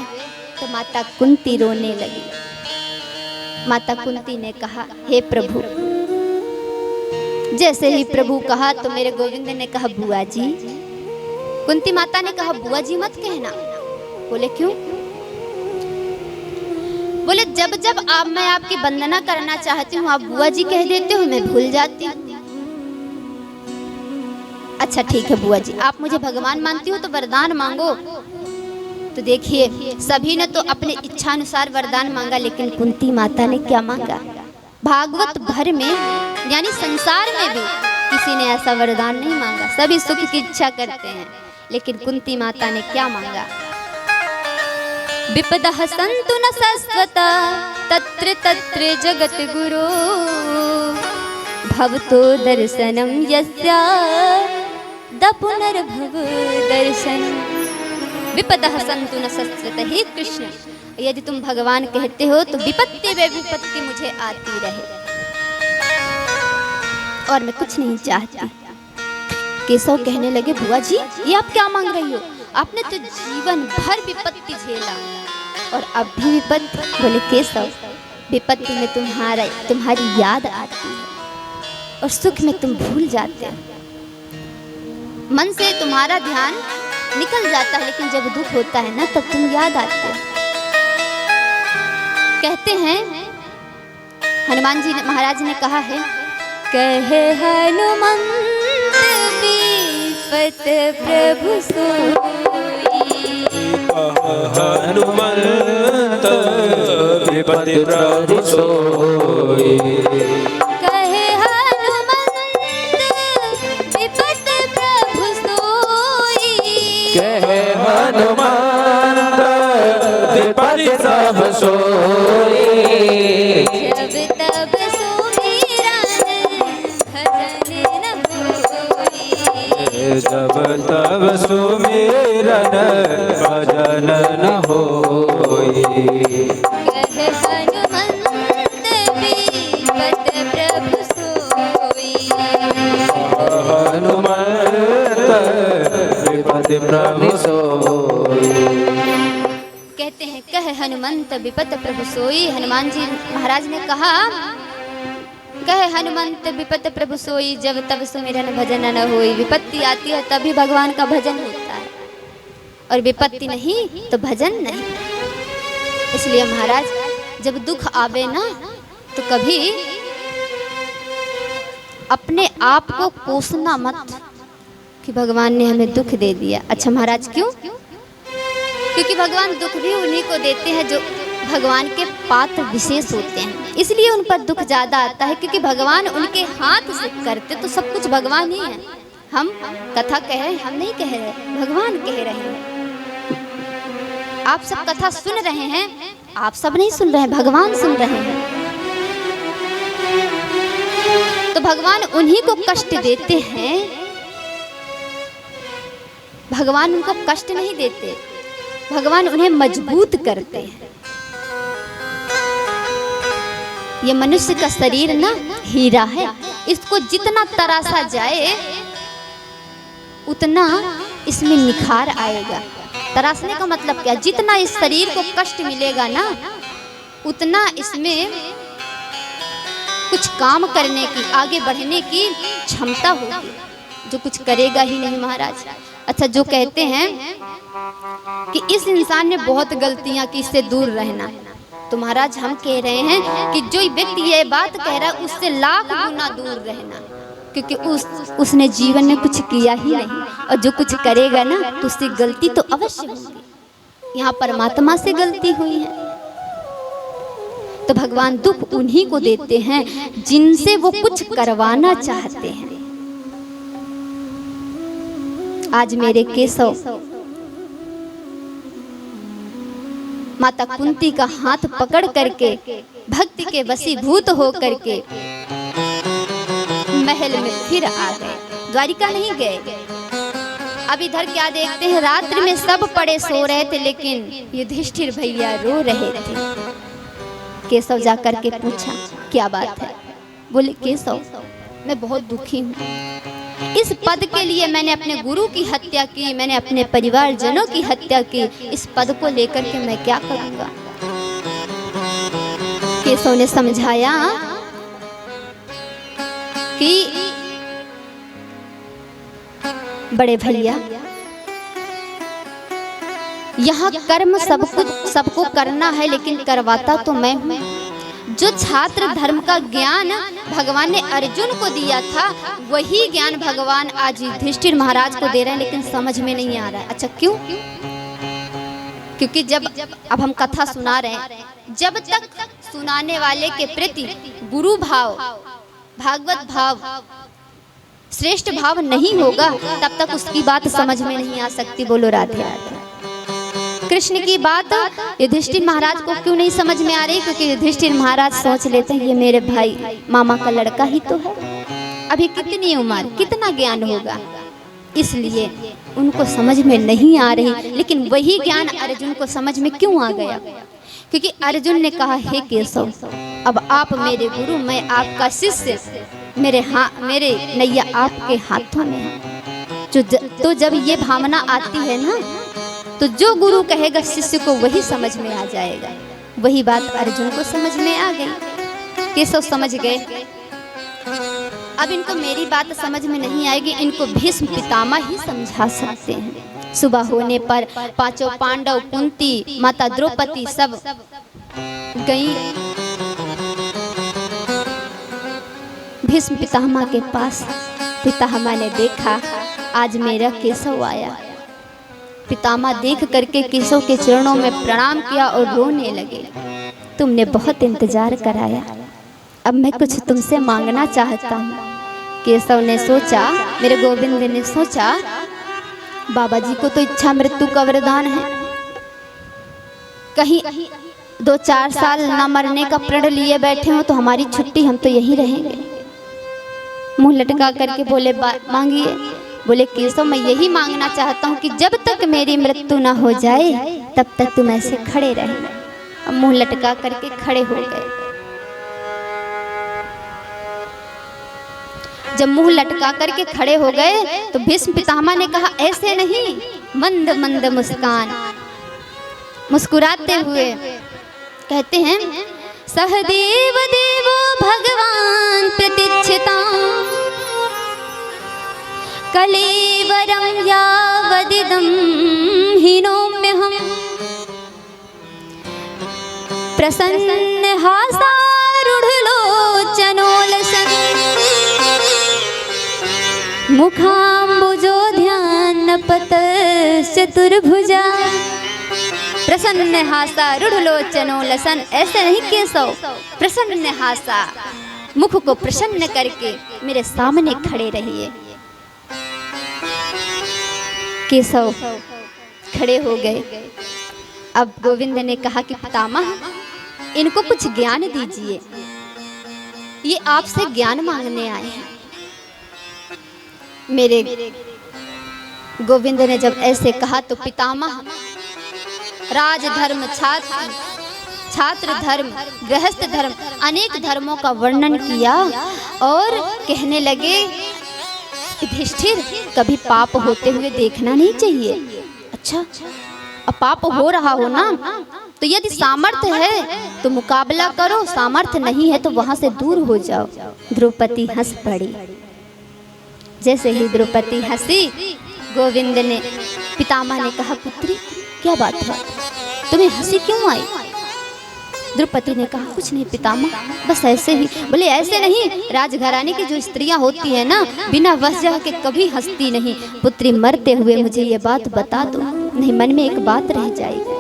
तो माता कुंती रोने लगी। माता कुंती ने कहा, हे प्रभु। जैसे ही प्रभु कहा तो मेरे गोविंद ने कहा, बुआ जी। कुंती माता ने कहा, बुआ जी मत कहना। बोले क्यों? बोले जब जब मैं आपकी वंदना करना चाहती हूँ आप बुआ जी कह देते हो, मैं भूल जाती हूँ। अच्छा ठीक है बुआ जी, आप मुझे भगवान मानती हो तो वरदान मांगो। तो देखिए सभी ने तो अपने इच्छा अनुसार वरदान मांगा, लेकिन कुंती माता ने क्या मांगा? भागवत भर में यानी संसार में भी किसी ने ऐसा वरदान नहीं मांगा। सभी सुख की इच्छा करते हैं, लेकिन कुंती माता ने क्या मांगा? विपदः सन्तु न शाश्वता तत्र तत्र जगत गुरो भवतो दर्शनम यस्या द पुनर्भव दर्शनम। विपदः सन्तु न शाश्वता, हे कृष्ण यदि तुम भगवान कहते हो तो विपत्ति व विपत्ति मुझे आती रहे और मैं कुछ नहीं चाहती। केशव कहने लगे, बुआ जी ये आप क्या मांग रही हो? आपने तो जीवन भर विपत्ति झेला और अब भी विपत्ति। बोले केशव विपत्ति में तुम्हारी याद आती है और सुख में तुम भूल जाते हो। मन से तुम्हारा ध्यान निकल जाता है, लेकिन जब दुख होता है ना तब तुम याद आते हो। कहते हैं हनुमान जी महाराज ने कहा है, कहे हनुमंत विपत प्रभु सोई।
हनुमंत विपत प्रभु सोई।
कहे हनुमंत विपत प्रभु सोई।
कहे हनुमंत विपत प्रभु सोई।
जब तब
जब तब सुमिरन भजन न होई।
कहे हनुमंत विपत प्रभु सोई।
हनुमंत विपत प्रभु सोई।
कहते हैं कहे हनुमंत विपत प्रभु सोई। हनुमान जी महाराज ने कहा, कहे हनुमंत विपत प्रभु सोई, जब तब सुमिरन भजन न होई। विपत्ति आती है तभी भगवान का भजन होता है और विपत्ति नहीं तो भजन नहीं। इसलिए महाराज जब दुख आवे ना तो कभी अपने आप को कोसना मत कि भगवान ने हमें दुख दे दिया। अच्छा महाराज क्यों? क्योंकि भगवान दुख भी उन्हीं को देते हैं जो भगवान के पात्र विशेष होते हैं, इसलिए उन पर दुख ज्यादा आता है। क्योंकि भगवान उनके हाथ से करते तो सब कुछ भगवान ही है। हम कथा कह रहे हैं, हम नहीं कह रहे, भगवान कह रहे हैं। आप सब कथा सुन रहे हैं, आप सब नहीं सुन रहे हैं, भगवान सुन रहे हैं। तो भगवान उन्हीं को कष्ट देते हैं, भगवान उनको कष्ट नहीं देते, भगवान उन्हें मजबूत करते हैं। ये मनुष्य का शरीर ना हीरा है, इसको जितना तराशा जाए उतना इसमें निखार आएगा। तराशने का मतलब क्या? जितना इस शरीर को कष्ट मिलेगा ना उतना इसमें कुछ काम करने की, आगे बढ़ने की क्षमता होगी, जो कुछ करेगा ही नहीं महाराज। अच्छा जो कहते हैं कि इस इंसान ने बहुत गलतियां की, इससे दूर रहना, तो महाराज हम कह रहे हैं कि जो व्यक्ति ये बात कह रहा है उससे लाख गुना दूर रहना, क्योंकि उसने जीवन में कुछ किया ही नहीं, और जो कुछ करेगा ना तो उससे गलती तो अवश्य होगी। यहाँ परमात्मा से गलती हुई है तो भगवान दुख उन्हीं को देते हैं जिनसे वो कुछ करवाना चाहते हैं। आज मेरे केशव माता कुंती का हाथ पकड़ करके भक्ति के वशीभूत हो करके महल में फिर आ गए, द्वारिका नहीं गए। अब इधर क्या देखते हैं, रात्रि में सब पड़े सो रहे थे, लेकिन युधिष्ठिर भैया रो रहे थे। केशव जा कर के पूछा क्या बात है। बोले केशव मैं बहुत दुखी हूँ, इस पद के लिए मैंने अपने गुरु की हत्या की, मैंने अपने परिवारजनों की हत्या की, इस पद को लेकर के मैं क्या करूँगा। केशव ने समझाया कि बड़े भैया यहाँ कर्म सबको करना है, लेकिन करवाता तो मैं हूँ। जो छात्र धर्म का ज्ञान भगवान ने अर्जुन को दिया था, वही ज्ञान भगवान आज युधिष्ठिर महाराज को दे रहे हैं, लेकिन समझ में नहीं आ रहा है। अच्छा क्यों? क्योंकि जब अब हम कथा सुना रहे हैं, जब तक सुनाने वाले के प्रति गुरु भाव, भागवत भाव, श्रेष्ठ भाव नहीं होगा, तब तक उसकी बात समझ में नहीं आ सकती। बोलो राधे राधे। कृष्ण की बात युधिष्ठिर महाराज को क्यों नहीं समझ में आ रही? क्योंकि युधिष्ठिर महाराज सोच लेते हैं ये मेरे भाई मामा का लड़का ही तो है, अभी कितनी उम्र, कितना ज्ञान होगा, इसलिए उनको समझ में नहीं आ रही। लेकिन वही ज्ञान अर्जुन को समझ में क्यों आ गया? क्योंकि अर्जुन ने कहा हे केशव, अब आप मेरे गुरु, मैं आपका शिष्य, मेरे नैया आपके हाथों में है। तो जब ये भावना आती है ना, तो जो गुरु कहेगा शिष्य को वही समझ में आ जाएगा। वही बात अर्जुन को समझ में आ गई। केशव समझ गए। अब इनको मेरी बात समझ में नहीं आएगी, इनको भीष्म पितामह ही समझा सकते हैं। सुबह होने पर पांचों पांडव, कुंती, माता द्रौपदी सब गई भीष्म पितामह के पास। पितामह ने देखा आज मेरा केशव आया। पितामह देख करके केशव के चरणों में प्रणाम किया और रोने लगे। तुमने बहुत इंतजार कराया, अब मैं कुछ तुमसे मांगना चाहता हूँ। केशव ने सोचा, मेरे गोविंद ने सोचा, बाबा जी को तो इच्छा मृत्यु का वरदान है, कहीं 2-4 साल न मरने का प्रण लिए बैठे हो तो हमारी छुट्टी, हम तो यहीं रहेंगे। मुंह लटका करके बोले मांगिए। बोले केशव मैं यही मांगना चाहता हूँ कि जब तक मेरी मृत्यु ना हो जाए तब तक तुम ऐसे खड़े रहे। अब मुंह लटका करके खड़े हो गए। जब मुंह लटका करके खड़े हो गए तो भीष्म पितामह ने कहा ऐसे नहीं, मंद मंद मुस्कान, मुस्कुराते हुए कहते हैं सहदेव देवो भगवान प्रतीक्षिता कलेवरं यावदिदं हीनोम्यहम् प्रसन्नहासारूढलोचनोलसन् मुखाम्बुजोध्यानपतश्चतुर्भुजा। प्रसन्नहासारूढलोचनोलसन्, ऐसे नहीं केशव, प्रसन्नहासा, मुख को प्रसन्न करके मेरे सामने खड़े रहिए। केशव खड़े हो गए। अब गोविंद ने कहा कि पितामह इनको कुछ ज्ञान दीजिए, ये आपसे ज्ञान मांगने आए हैं। मेरे गोविंद ने जब ऐसे कहा तो पितामह राजधर्म, छात्र धर्म, गृहस्थ धर्म, अनेक धर्मों का वर्णन किया और कहने लगे युधिष्ठिर कभी पाप होते हुए देखना नहीं चाहिए। अच्छा अब पाप हो रहा हो ना, तो यदि सामर्थ्य है तो मुकाबला करो, सामर्थ्य नहीं है तो वहां से दूर हो जाओ। द्रौपदी हंस पड़ी। जैसे ही द्रौपदी हंसी, गोविंद ने, पितामह ने कहा पुत्री क्या बात है, तुम्हें हंसी क्यों आई? द्रौपदी ने कहा कुछ नहीं पितामह, बस ऐसे ही। बोले ऐसे नहीं, राजघराने की जो स्त्रियां होती है ना, बिना वजह के कभी हंसती नहीं। पुत्री मरते हुए मुझे ये बात बता दो, नहीं मन में एक बात रह जाएगी।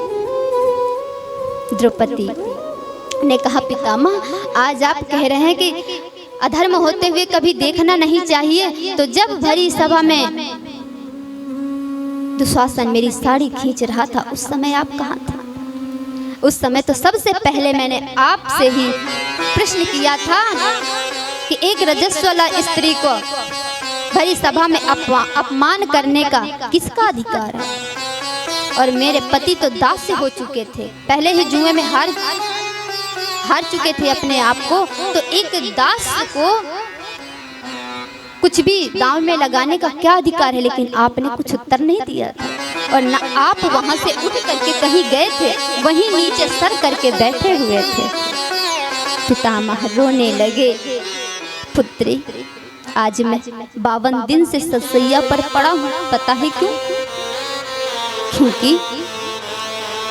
द्रौपदी ने कहा पितामह आज आप कह रहे हैं कि अधर्म होते हुए कभी देखना नहीं चाहिए, तो जब भरी सभा में दुशासन मेरी साड़ी खींच रहा था उस समय आप कहाँ था? उस समय तो सबसे पहले मैंने आपसे ही प्रश्न किया था कि एक रजस्वला स्त्री को भरी सभा में अपमान करने का किसका अधिकार है? और मेरे पति तो दास्य हो चुके थे, पहले ही जुए में हार चुके थे अपने आप को, तो एक दास को कुछ भी दांव में लगाने का क्या अधिकार है, लेकिन आपने कुछ उत्तर नहीं दिया था। और न आप वहां से उठ करके कहीं गए थे, वहीं नीचे सर करके बैठे हुए थे। पितामह रोने लगे, पुत्री आज मैं 52 दिन से ससैया पर पड़ा हूँ, पता है क्यों? क्योंकि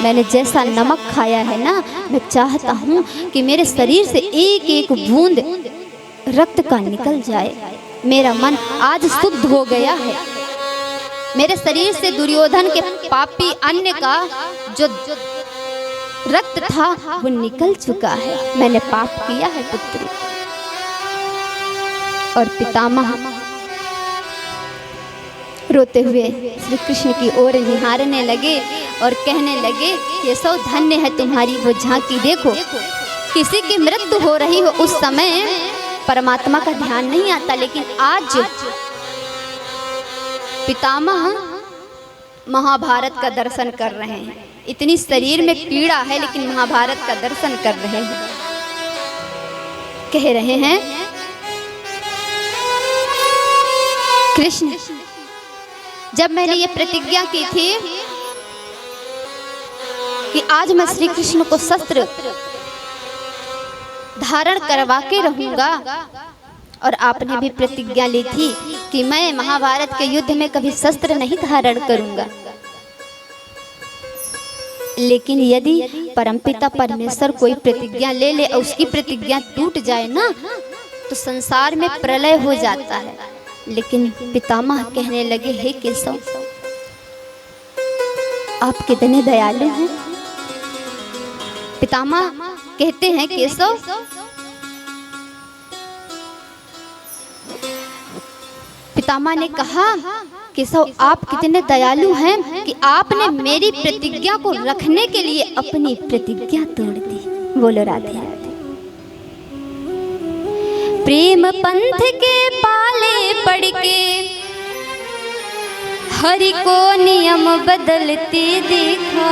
मैंने जैसा नमक खाया है ना, मैं चाहता हूँ कि मेरे शरीर से एक एक बूंद रक्त का निकल जाए। मेरा मन आज शुद्ध हो गया है, मेरे शरीर से दुर्योधन के पापी अन्न का जो रक्त था वो निकल चुका है, मैंने पाप किया है पुत्री। और पितामह रोते हुए श्री कृष्ण की ओर निहारने लगे और कहने लगे, केशव धन्य है तुम्हारी वो झांकी। देखो किसी की मृत्यु हो रही हो उस समय परमात्मा का ध्यान नहीं आता, लेकिन आज पितामह महाभारत का दर्शन कर रहे हैं। इतनी शरीर में पीड़ा है लेकिन महाभारत का दर्शन कर रहे हैं। कह रहे हैं, कृष्ण जब मैंने ये प्रतिज्ञा की थी कि आज मैं श्री कृष्ण को शस्त्र धारण करवा के रहूंगा, और आपने भी प्रतिज्ञा ली थी कि मैं महाभारत के युद्ध में कभी शस्त्र नहीं धारण करूंगा, लेकिन यदि परमपिता परमेश्वर कोई प्रतिज्ञा ले ले और उसकी प्रतिज्ञा टूट जाए ना, तो संसार में प्रलय हो जाता है। लेकिन पितामह कहने लगे, हे केशव आप कितने दयालु हैं। पितामह कहते हैं, केशव पितामह ने कहा, केशव आप कितने दयालु हैं कि आपने मेरी प्रतिज्ञा को रखने के लिए अपनी प्रतिज्ञा तोड़ दी। बोलो राधे राधे। प्रेम पंथ के पाले पड़ के हरि को नियम बदलते देखा,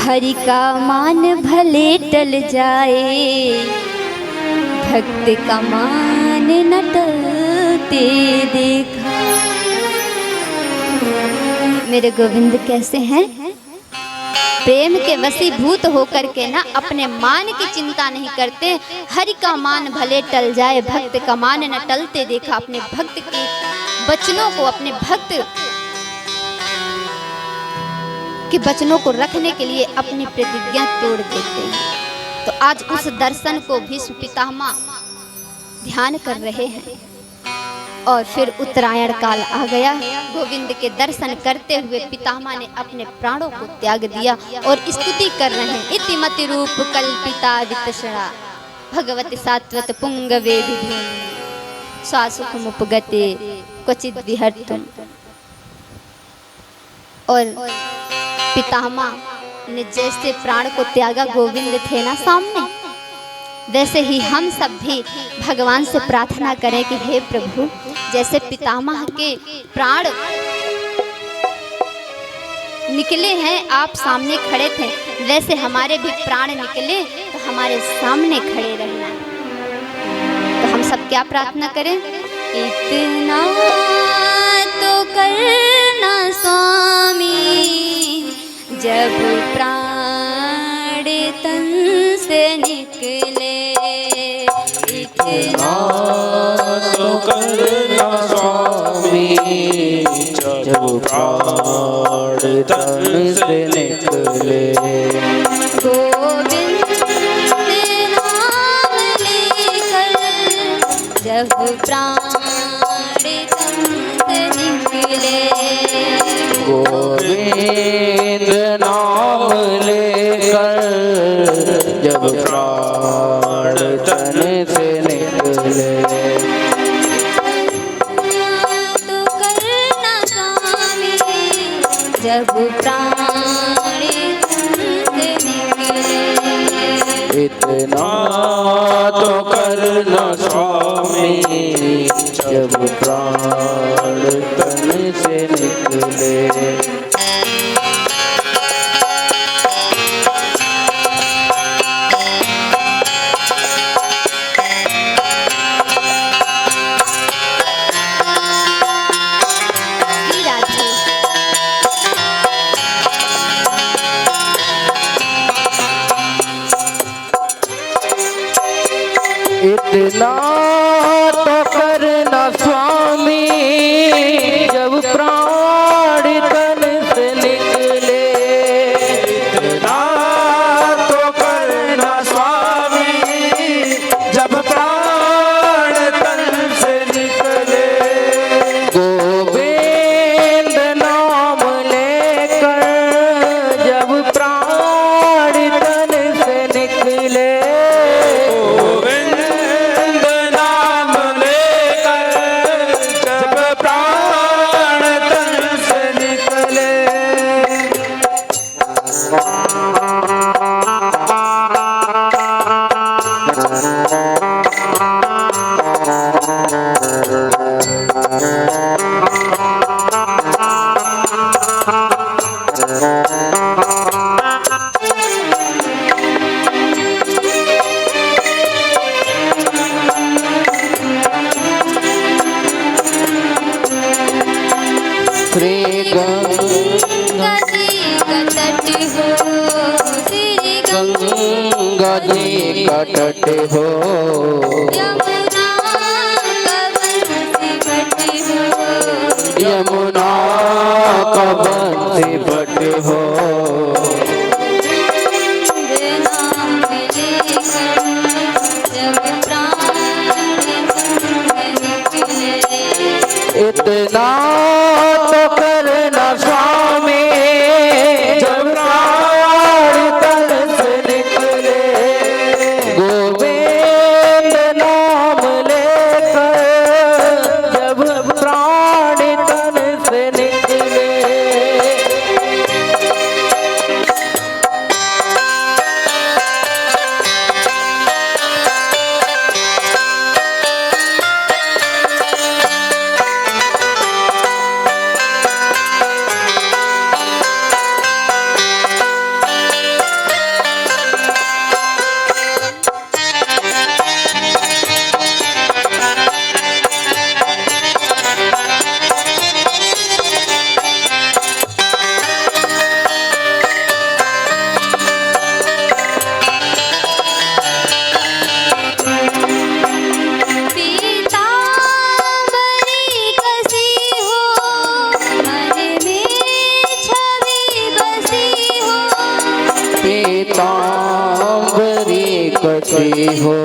हरि का मान भले टल जाए, भक्त का मान न टलते देखा। मेरे गोविंद कैसे हैं? प्रेम के वशीभूत होकर के ना अपने मान की चिंता नहीं करते। हरि का मान भले टल जाए, भक्त का मान न टलते देखा। अपने भक्त के वचनों को, अपने भक्त के वचनों को रखने के लिए अपनी प्रतिज्ञा तोड़ देते हैं। तो आज उस दर्शन को भीष्म पितामह ध्यान कर रहे हैं। और फिर उत्तरायण काल आ गया। गोविंद के दर्शन करते हुए पितामह ने अपने प्राणों को त्याग दिया और स्तुति कर रहे हैं। इतिमति रूप कल्पिता वितषणा भगवती सात्वत पुंगवे विधि स्वासुखमुपगते क्वचित विहर्तुम। और पितामह ने जैसे प्राण को त्यागा, गोविंद थे ना सामने, वैसे ही हम सब भी भगवान से प्रार्थना करें कि हे प्रभु, जैसे पितामह के प्राण निकले हैं, आप सामने खड़े थे, वैसे हमारे भी प्राण निकले तो हमारे सामने खड़े रहना। तो हम सब क्या प्रार्थना करें? इतना तो करना स्वामी, जब प्राण तन से निकले। इतना
तो करना स्वामी, जब प्राण तन से निकले।
गोविंद नाम लेकर जब प्राण तन से निकले।
गोविंद नाम लेकर जब प्राण तन से निकले।
तो करना स्वामी, जब प्राण तन से निकले।
इतना तो करना स्वामी, जब प्राण तन से निकले। इतना तो करना स्वामी जब प्राण तन से निकले।
इतना तो करना स्वामी जब प्राण तन से निकले।
गोविंद नाम लेकर जब प्राण तन से निकले।
गोविंद नाम लेकर जब प्राण तन से निकले।
श्री
गंगा जी का तट हो, श्री
गंगा जी का तट हो,
यमुना का बंसी बट हो,
यमुना का बंसी बट हो।
नाम लेकर जब प्राण निकले।
इतना तो करना स्वामी जब प्राण तन से निकले। गोविंद नाम लेकर जब प्राण तन से निकले।
पीतांबरी कसी हो, मन में छवि बसी हो।
पीतांबरी कसी हो,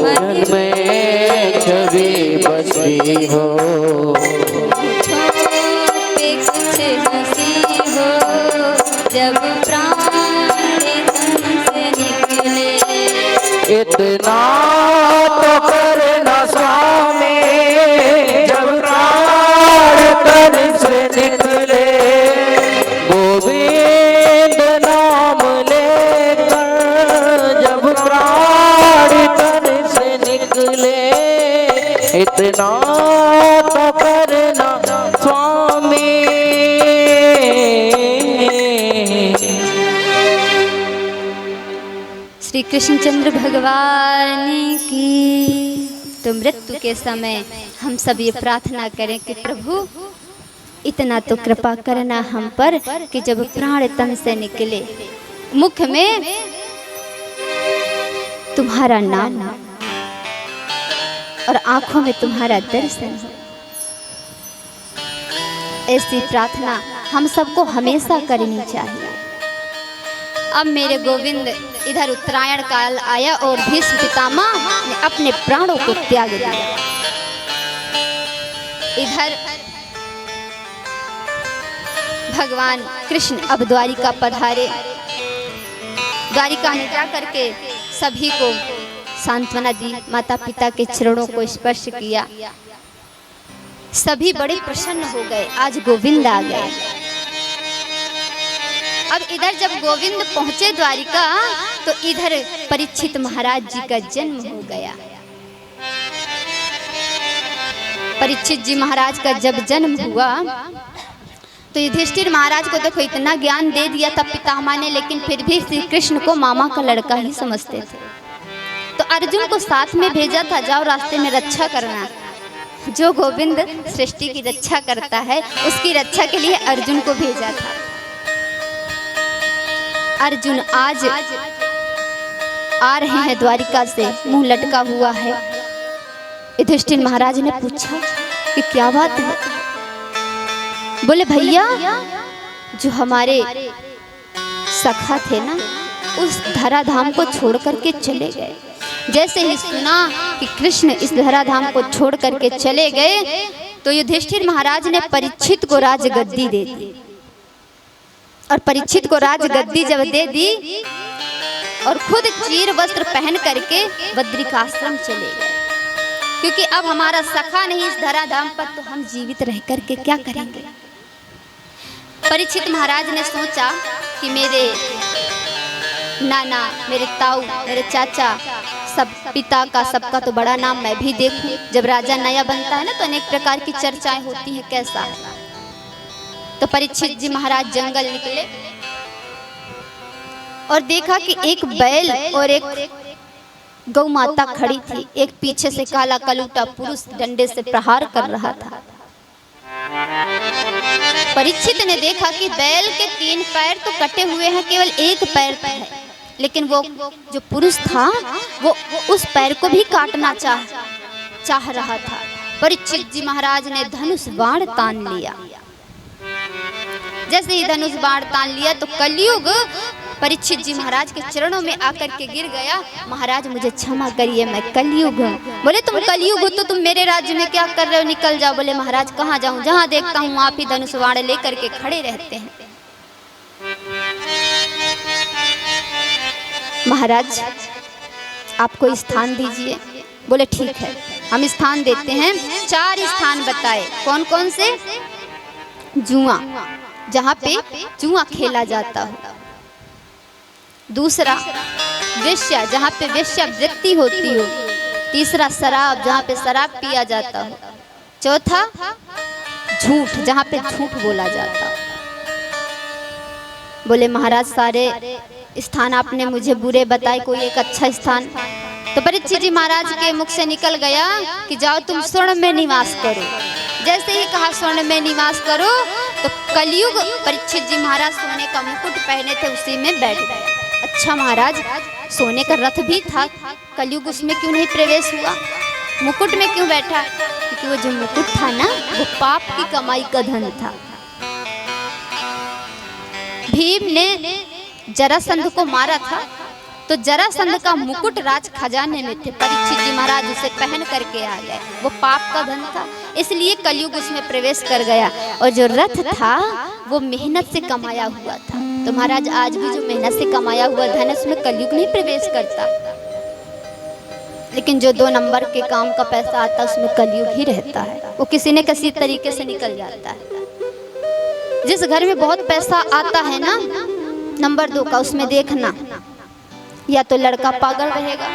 मन में छवि बसी हो।
पे कुछ हंसी हो जब प्राण तन से निकले।
इतना तो करना स्वामी जब प्राण तन से निकले। गोविंद नाम लेकर जब प्राण तन से निकले। इतना तो करना स्वामी।
श्री कृष्णचंद्र भगवान की। तो मृत्यु के समय हम सब ये प्रार्थना करें कि प्रभु इतना तो कृपा करना हम पर कि जब प्राण तन से निकले मुख में तुम्हारा नाम हो और आंखों में तुम्हारा दर्शन हो। ऐसी प्रार्थना हम सबको हमेशा करनी चाहिए। अब मेरे गोविंद इधर उत्तरायण काल आया और भीष्म पितामह ने अपने प्राणों को त्याग दिया। इधर भगवान कृष्ण अब द्वारिका पधारे। द्वारिका में जा करके सभी को सांत्वना दी, माता पिता के चरणों को स्पर्श किया। सभी बड़े प्रसन्न हो गए, आज गोविंद आ गए। अब इधर जब गोविंद पहुंचे द्वारिका तो इधर परीक्षित महाराज जी का जन्म हो गया। परीक्षित जी महाराज का जब जन्म हुआ तो युधिष्ठिर महाराज को देखो इतना ज्ञान दे दिया था पितामह ने, लेकिन फिर भी श्री कृष्ण को मामा का लड़का ही समझते थे। तो अर्जुन को साथ में भेजा था, जाओ रास्ते में रक्षा करना। जो गोविंद सृष्टि की रक्षा करता है उसकी रक्षा के लिए अर्जुन को भेजा था। अर्जुन आज आ रहे हैं द्वारिका से, मुंह लटका हुआ है। युधिष्ठिर महाराज ने पूछा कि क्या बात है? बोले भैया, जो हमारे सखा थे ना, उस धराधाम को छोड़ करके चले गए। जैसे ही सुना कि कृष्ण इस धराधाम को छोड़ करके चले गए, तो युधिष्ठिर महाराज ने परीक्षित को राजगद्दी दे दी। और परीक्षित को राजगद्दी जब दे दी और खुद चीर वस्त्र पहन करके बद्रिकाश्रम चले गए, क्योंकि अब हमारा सखा नहीं इस धराधाम पर, तो हम जीवित रह करके क्या करेंगे। परीक्षित महाराज ने सोचा कि मेरे नाना, मेरे ताऊ, मेरे चाचा, सब पिता का सबका तो बड़ा नाम मैं भी देखूं। जब राजा नया बनता है ना, तो अनेक प्रकार की चर्चाएं होती हैं, कैसा है। तो परीक्षित जी महाराज जंगल निकले और देखा कि एक बैल और एक गौ माता खड़ी थी। एक पीछे से काला कलूटा पुरुष डंडे से प्रहार कर रहा था। परीक्षित ने देखा कि बैल के 3 पैर तो कटे हुए हैं, केवल एक पैर है, लेकिन वो जो पुरुष था वो उस पैर को भी काटना चाह रहा था। परीक्षित जी महाराज ने धनुष बाण तान लिया। जैसे ही धनुष बाण तान लिया तो कलयुग परीक्षित जी महाराज के चरणों में आकर के गिर गया। महाराज मुझे क्षमा करिए, मैं कलयुग हूँ। बोले तुम कलयुग हो तो तुम मेरे राज्य में क्या कर रहे हो, निकल जाओ। बोले महाराज कहाँ जाऊँ, जहाँ देखता हूँ आप ही धनुष बाण लेकर के खड़े रहते हैं। महाराज आप कोई स्थान दीजिए। बोले ठीक है, हम स्थान देते हैं। 4 स्थान बताए। कौन कौन से? जुआ, जहाँ पे जुआ खेला जाता हो। दूसरा वेश्या, जहाँ पे वेश्यावृत्ति होती हो। तीसरा शराब, जहाँ पे शराब पिया जाता हो। चौथा झूठ, जहाँ पे झूठ बोला जाता हो। बोले महाराज सारे स्थान आपने मुझे बुरे बताए, कोई एक अच्छा स्थान। तो परीक्षित जी महाराज के मुख से निकल गया कि जाओ तुम स्वर्ण में निवास करो। जैसे ही कहा स्वर्ण में निवास करो, तो कलयुग परीक्षित जी महाराज सोने का मुकुट पहने थे, उसी में बैठ गए। अच्छा महाराज, सोने का रथ भी था, कलयुग उसमें क्यों नहीं प्रवेश हुआ, मुकुट में क्यों बैठा? क्योंकि वो जो मुकुट था ना, वो पाप की कमाई का धन था। भीम ने जरासंध को मारा था, तो जरासंध का मुकुट राज खजाने में थे। परीक्षित जी महाराज उसे पहन करके आ गए। वो पाप का धन था, इसलिए कलयुग उसमें प्रवेश कर गया। और जो रथ था वो मेहनत से कमाया हुआ था। तो महाराज आज भी जो मेहनत से कमाया हुआ धन है, उसमें कलयुग नहीं प्रवेश करता। लेकिन जो 2 नंबर के काम का पैसा आता है, उसमें कलयुग ही रहता है। वो किसी न किसी तरीके से निकल जाता है। जिस घर में बहुत पैसा आता है ना, नंबर 2 का, उसमें देखना या तो लड़का पागल रहेगा,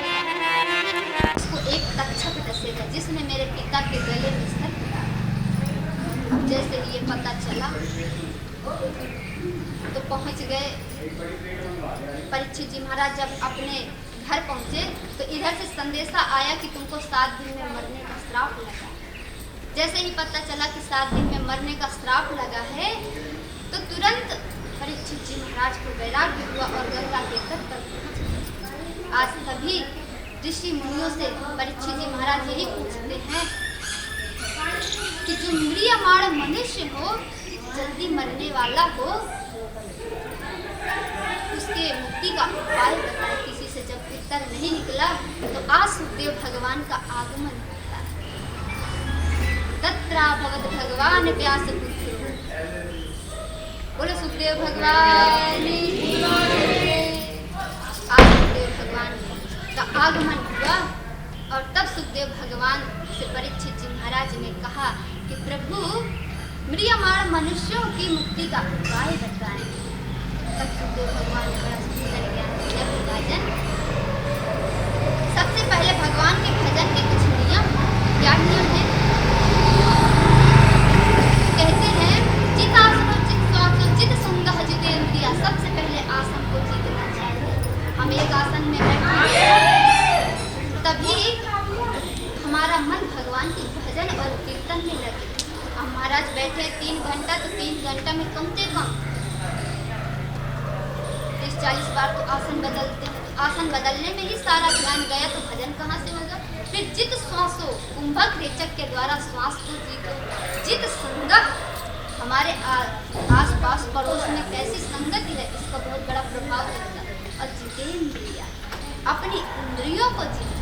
उसको एक तक्षक डसेगा जिसने मेरे पिता के गले में सर दिया। जैसे ये पता चला तो पहुंच गए। परीक्षित जी महाराज जब अपने घर पहुंचे तो इधर से संदेशा आया कि तुमको 7 दिन में मरने का श्राप लगा। जैसे ही पता चला कि 7 दिन में मरने का श्राप लगा है, तो तुरंत परीक्षित जी महाराज को वैराग्य हुआ और गंगा के तट पर पहुंच गए। आज सभी ऋषि मुनियों से परीक्षित जी महाराज यही पूछते हैं कि जो म्रियमाण मनुष्य हो, जल्दी मरने वाला हो, उसके मुक्ति का उपाय बताए। किसी से जब उत्तर नहीं निकला तो आज सुखदेव भगवान का आगमन होता है। तत्रा भगवत भगवान व्यास पुत्र। बोले सुखदेव भगवान, आज सुखदेव भगवान का आगमन हुआ। और तब सुखदेव भगवान से परीक्षित जी महाराज ने कहा कि प्रभु म्रियमाण मनुष्यों की मुक्ति का उपाय बताएं। तब सुखदेव भगवान ने बड़ा सुंदर ज्ञान दिया। राजन, सबसे पहले भगवान के भजन के कुछ नियम, क्या नियम है? कहते हैं जित आसनो जित स्वासो जित संगह जितेंद्रिया। सबसे पहले आसन को जीतना चाहिए। हम एक आसन में बैठे तभी हमारा मन भगवान के भजन और कीर्तन में लगे। अब महाराज बैठे 3 घंटा, तो 3 घंटा में कम से कम 30-40 बार तो आसन बदलते हैं। आसन बदलने में ही सारा ध्यान गया तो भजन कहाँ से होगा। फिर जित श्वासो कुंभक रेचक के द्वारा श्वास को जीतो, जित संगत हमारे आस पास पड़ोस में कैसी संगति है इसका बहुत बड़ा प्रभाव पड़ता है। और जितेंद्रिया अपनी इंद्रियों को जीतो,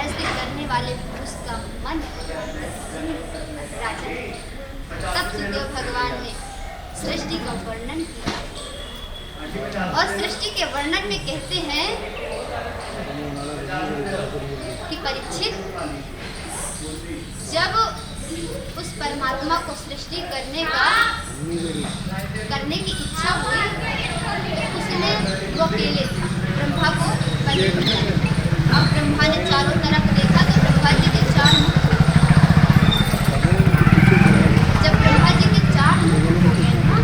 ऐसे करने वाले पुरुष का मन राजा। तब सुखदेव भगवान ने सृष्टि का वर्णन किया और सृष्टि के वर्णन में कहते हैं कि परीक्षित, जब उस परमात्मा को सृष्टि करने की इच्छा हुई तो उसने वो अकेले था, ब्रह्मा को पहले बताया। अब ब्रह्मा ने चारों तरफ देखा तो ब्रह्मा जी के चार मुख, जब ब्रह्मा जी के चार मुख हो गए ना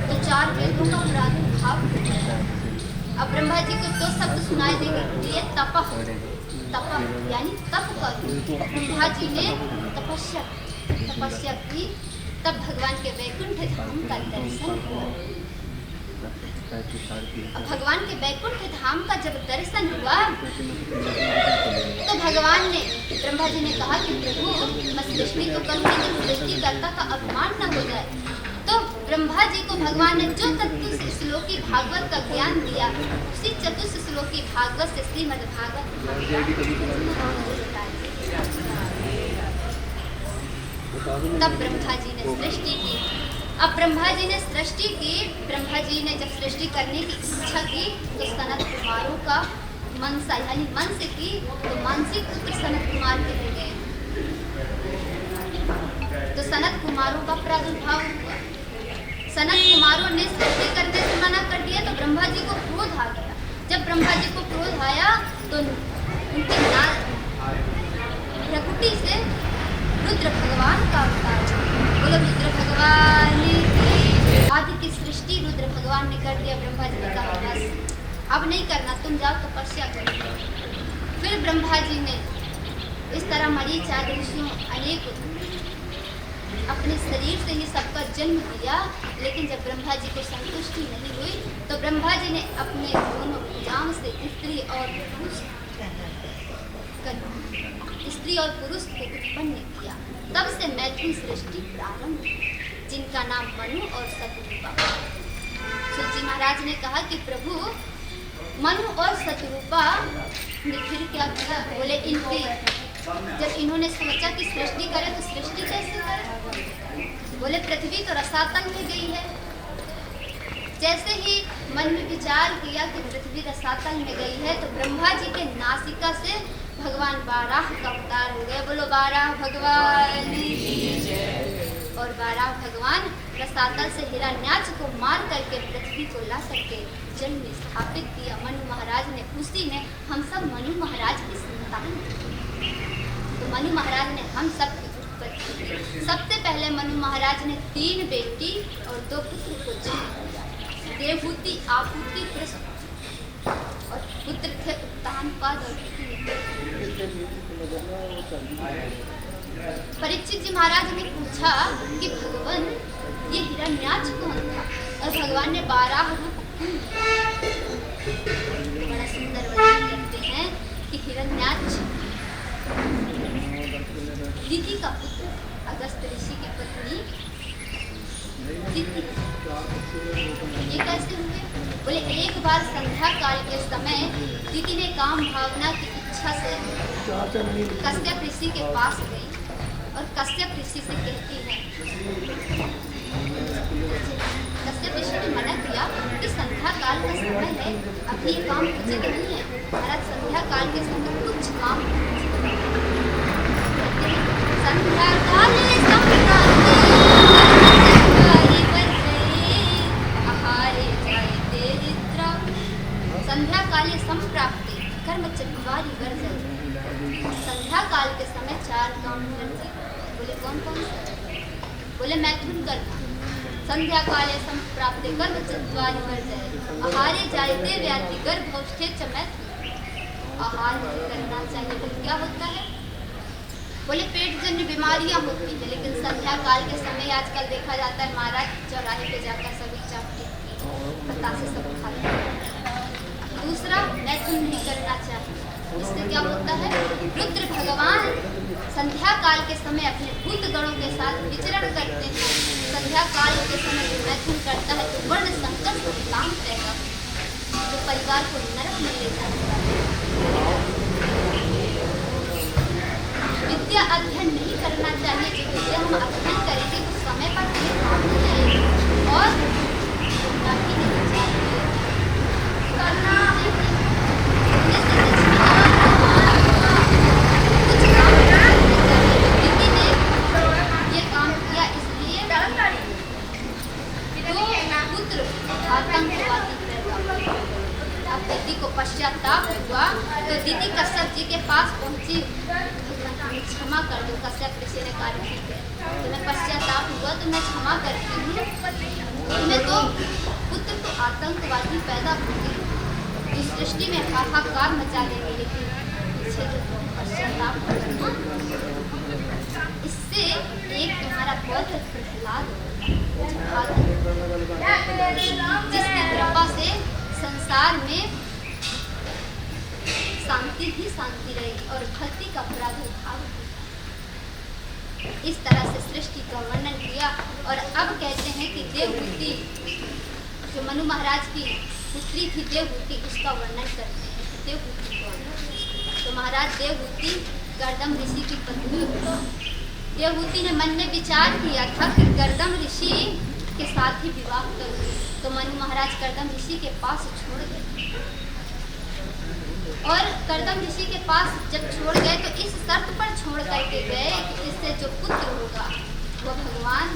तो चार वेदों का प्रादुर्भाव हो गया। अब ब्रह्मा जी को दो शब्द सुनाई देंगे, तपह, तपह यानी तप करो। ब्रह्मा जी ने तपस्या की, तब भगवान के वैकुंठ धाम का दर्शन हुआ। भगवान के वैकुंठ धाम का जब दर्शन हुआ तो भगवान ने, ब्रह्मा जी ने कहा कि प्रभु मैं सृष्टि तो करूँगी तो सृष्टिकर्ता का अपमान न हो जाए। तो ब्रह्मा जी को भगवान ने जो चतुर्थ श्लोकी भागवत का ज्ञान दिया, उसी चतुर्थ श्लोकी भागवत से श्रीमद् भागवत तब ब्रह्मा जी ने सृष्टि की। अब ब्रह्मा जी ने सृष्टि की, ब्रह्मा जी ने जब सृष्टि करने की इच्छा की तो सनत कुमारों का मनसा यानी मन से की तो मानसिक पुत्र सनत कुमार के हो गए। तो सनत कुमारों का प्रादुर्भाव हुआ। सनत कुमारों ने सृष्टि करने से मना कर दिया तो ब्रह्मा जी को क्रोध आ गया। जब ब्रह्मा जी को क्रोध आया तो उनके प्रकृति से रुद्र भगवान का अवतार, बोलो रुद्र भगवान की। आदि की सृष्टि रुद्र भगवान ने कर दिया। ब्रह्मा जी ने कहा बस अब नहीं करना, तुम जाओ तपस्या करो। फिर ब्रह्मा जी ने इस तरह मरीच आदि ऋषियों अनेक अपने शरीर से ही सबका जन्म दिया। लेकिन जब ब्रह्मा जी को संतुष्टि नहीं हुई तो ब्रह्मा जी ने अपने दोनों भुजाओं से स्त्री और पुरुष को उत्पन्न किया। तब से मैथुन सृष्टि प्रारंभ हुई, जिनका नाम मनु और शतरूपा। तुलसी महाराज ने कहा कि प्रभु मनु और शतरूपा ने फिर क्या किया, बोले इनकी जब इन्होंने सोचा कि सृष्टि करें तो सृष्टि कैसे करें, बोले पृथ्वी तो रसातल में गई है। जैसे ही मन में विचार किया कि पृथ्वी रसातल में गई है तो ब्रह्मा जी के नासिका से भगवान बाराह का अवतार हो गए। बोलो बाराह भगवान। और बाराह भगवान रसातल से हिरण्याक्ष को मार करके पृथ्वी को ला करके जल में स्थापित किया। मनु महाराज ने, उसी ने हम सब मनु महाराज की संतान। तो मनु महाराज ने हम सब की उत्पत्ति की। सबसे पहले मनु महाराज ने 3 बेटी और 2 पुत्र को जन्म दिया, देवहूति, आहुति, प्रसूति। और पुत्र थे उत्तानपाद और परीक्षित जी महाराज ने पूछा कि भगवान ये हिरण्याक्ष कौन था, और भगवान ने 12 रूप बड़ा सुंदर वर्णन करते हैं कि हिरण्याक्ष दिति का पुत्र, अगस्त ऋषि की पत्नी दिति। ये कैसे हुए, बोले एक बार संध्या काल के समय दिति ने काम भावना की इच्छा से कश्यप ऋषि के पास गई और कश्यप ऋषि से कहती है, कश्यप ऋषि ने मना किया कि संध्या काल का समय है, अभी काम उचित नहीं है, महाराज संध्या काल के समय कुछ काम संध्या काल संध्या काले संप्राप्ति कर्म चतुवारी वर्जय। संध्या काल के समय 4 काम करते। बोले कौन कौन से, बोले मैथुन करना, संध्या काले संप्राप्ति कर्म चतुवारी वर्जय, आहारे जायते व्याधि गर्भौष्ठे च मैथुन। आहार करना चाहिए, तो क्या होता है बोले पेट जन्य बीमारियां होती है, लेकिन संध्या काल के समय आजकल देखा जाता है महाराज चौराहे पे जाकर सभी चावटी बतासे सब खाते हैं। दूसरा मैथुन नहीं करना चाहिए। इससे क्या होता है, रुद्र भगवान संध्या काल के समय अपने भूत गणों के साथ विचरण करते हैं। संध्या काल के समय जो मैथुन करता है तो वर्ण संकट को काम रहेगा, तो परिवार को नरक में ले जाने वाला है। विद्या अध्ययन नहीं करना चाहिए। जो विद्या हम अध्ययन करेंगे तो समय पर हमें काम नहीं आएगी और नहीं चाहिए करना ये काम किया, इसलिए पुत्र आतंकवादी अब दीदी को पश्चाताप हुआ तो दीदी कश्यप जी के पास पहुंची, क्षमा कर दो। कश्यप ऋषि ने कहा ठीक है, तुम्हें पश्चाताप हुआ तो मैं क्षमा करती हूँ। तुम्हें तो पुत्र तो आतंकवादी पैदा होंगे, इस सृष्टि में हाहाकार मचा देंगे, लेकिन पीछे जो पश्चाताप करना, इससे एक तुम्हारा पौत्र प्रहलाद जिसकी कृपा से संसार में शांति ही शांति रहेगी और भक्ति का प्रादुर्भाव होगा। इस तरह से सृष्टि का वर्णन किया और अब कहते हैं कि देवहूति जो मनु महाराज की पुत्री थी देवहूति, उसका वर्णन करते हैं कि देवहूति कौन है। तो महाराज देवहूति गर्दम ऋषि की पत्नी। देवहूति ने मन में विचार किया था कि गर्दम ऋषि के साथ ही विवाह करूंगी, तो मनु महाराज गर्दम ऋषि के पास छोड़ गए और गर्दम ऋषि के पास जब छोड़ गए तो इस शर्त पर छोड़ करके गए कि इससे जो पुत्र होगा वो भगवान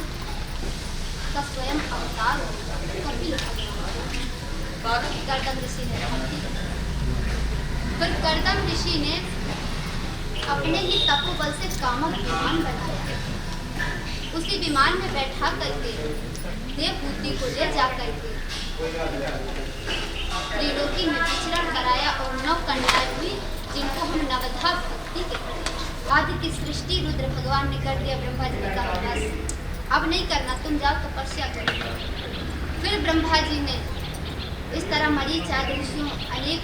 का स्वयं अवतार होगा, कपिल भगवान। गर्दम ऋषि ने फिर गर्दम ऋषि ने अपने ही तपोबल से कामक विमान बनाया, उसी विमान में बैठा करके देवहूति को ले जा करके त्रिलोकी में विचरण कराया और 9 कन्याएं हुई जिनको हम नवधा भक्ति कहते हैं। आदि की सृष्टि रुद्र भगवान ने कर दिया। ब्रह्मा जी ने कहा बस अब नहीं करना, तुम जाओ तपस्या करो। फिर ब्रह्मा जी ने इस तरह मरीच आदि ऋषियों अनेक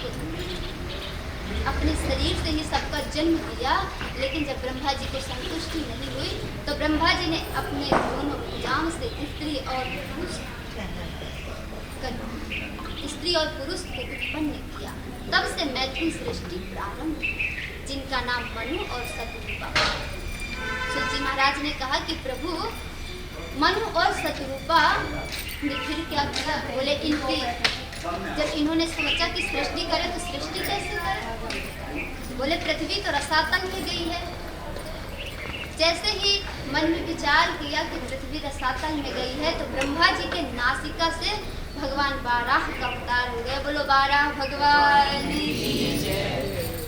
अपने शरीर से ही सबका जन्म दिया, लेकिन जब ब्रह्मा जी को संतुष्टि नहीं हुई तो ब्रह्मा जी ने अपने दोनों भुजाओं से स्त्री और पुरुष को उत्पन्न किया। तब से मैथुन सृष्टि प्रारंभ हुई, जिनका नाम मनु और शतरूपा। शिव जी महाराज ने कहा कि प्रभु मनु और शतरूपा ने फिर क्या किया, बोले इनकी जब इन्होंने सोचा कि सृष्टि करे तो सृष्टि कैसे करे, बोले पृथ्वी तो रसातल में गई है। जैसे ही मन में विचार किया कि पृथ्वी रसातल में गई है तो ब्रह्मा जी के नासिका से भगवान बाराह का अवतार हो गया। बोलो बाराह भगवान।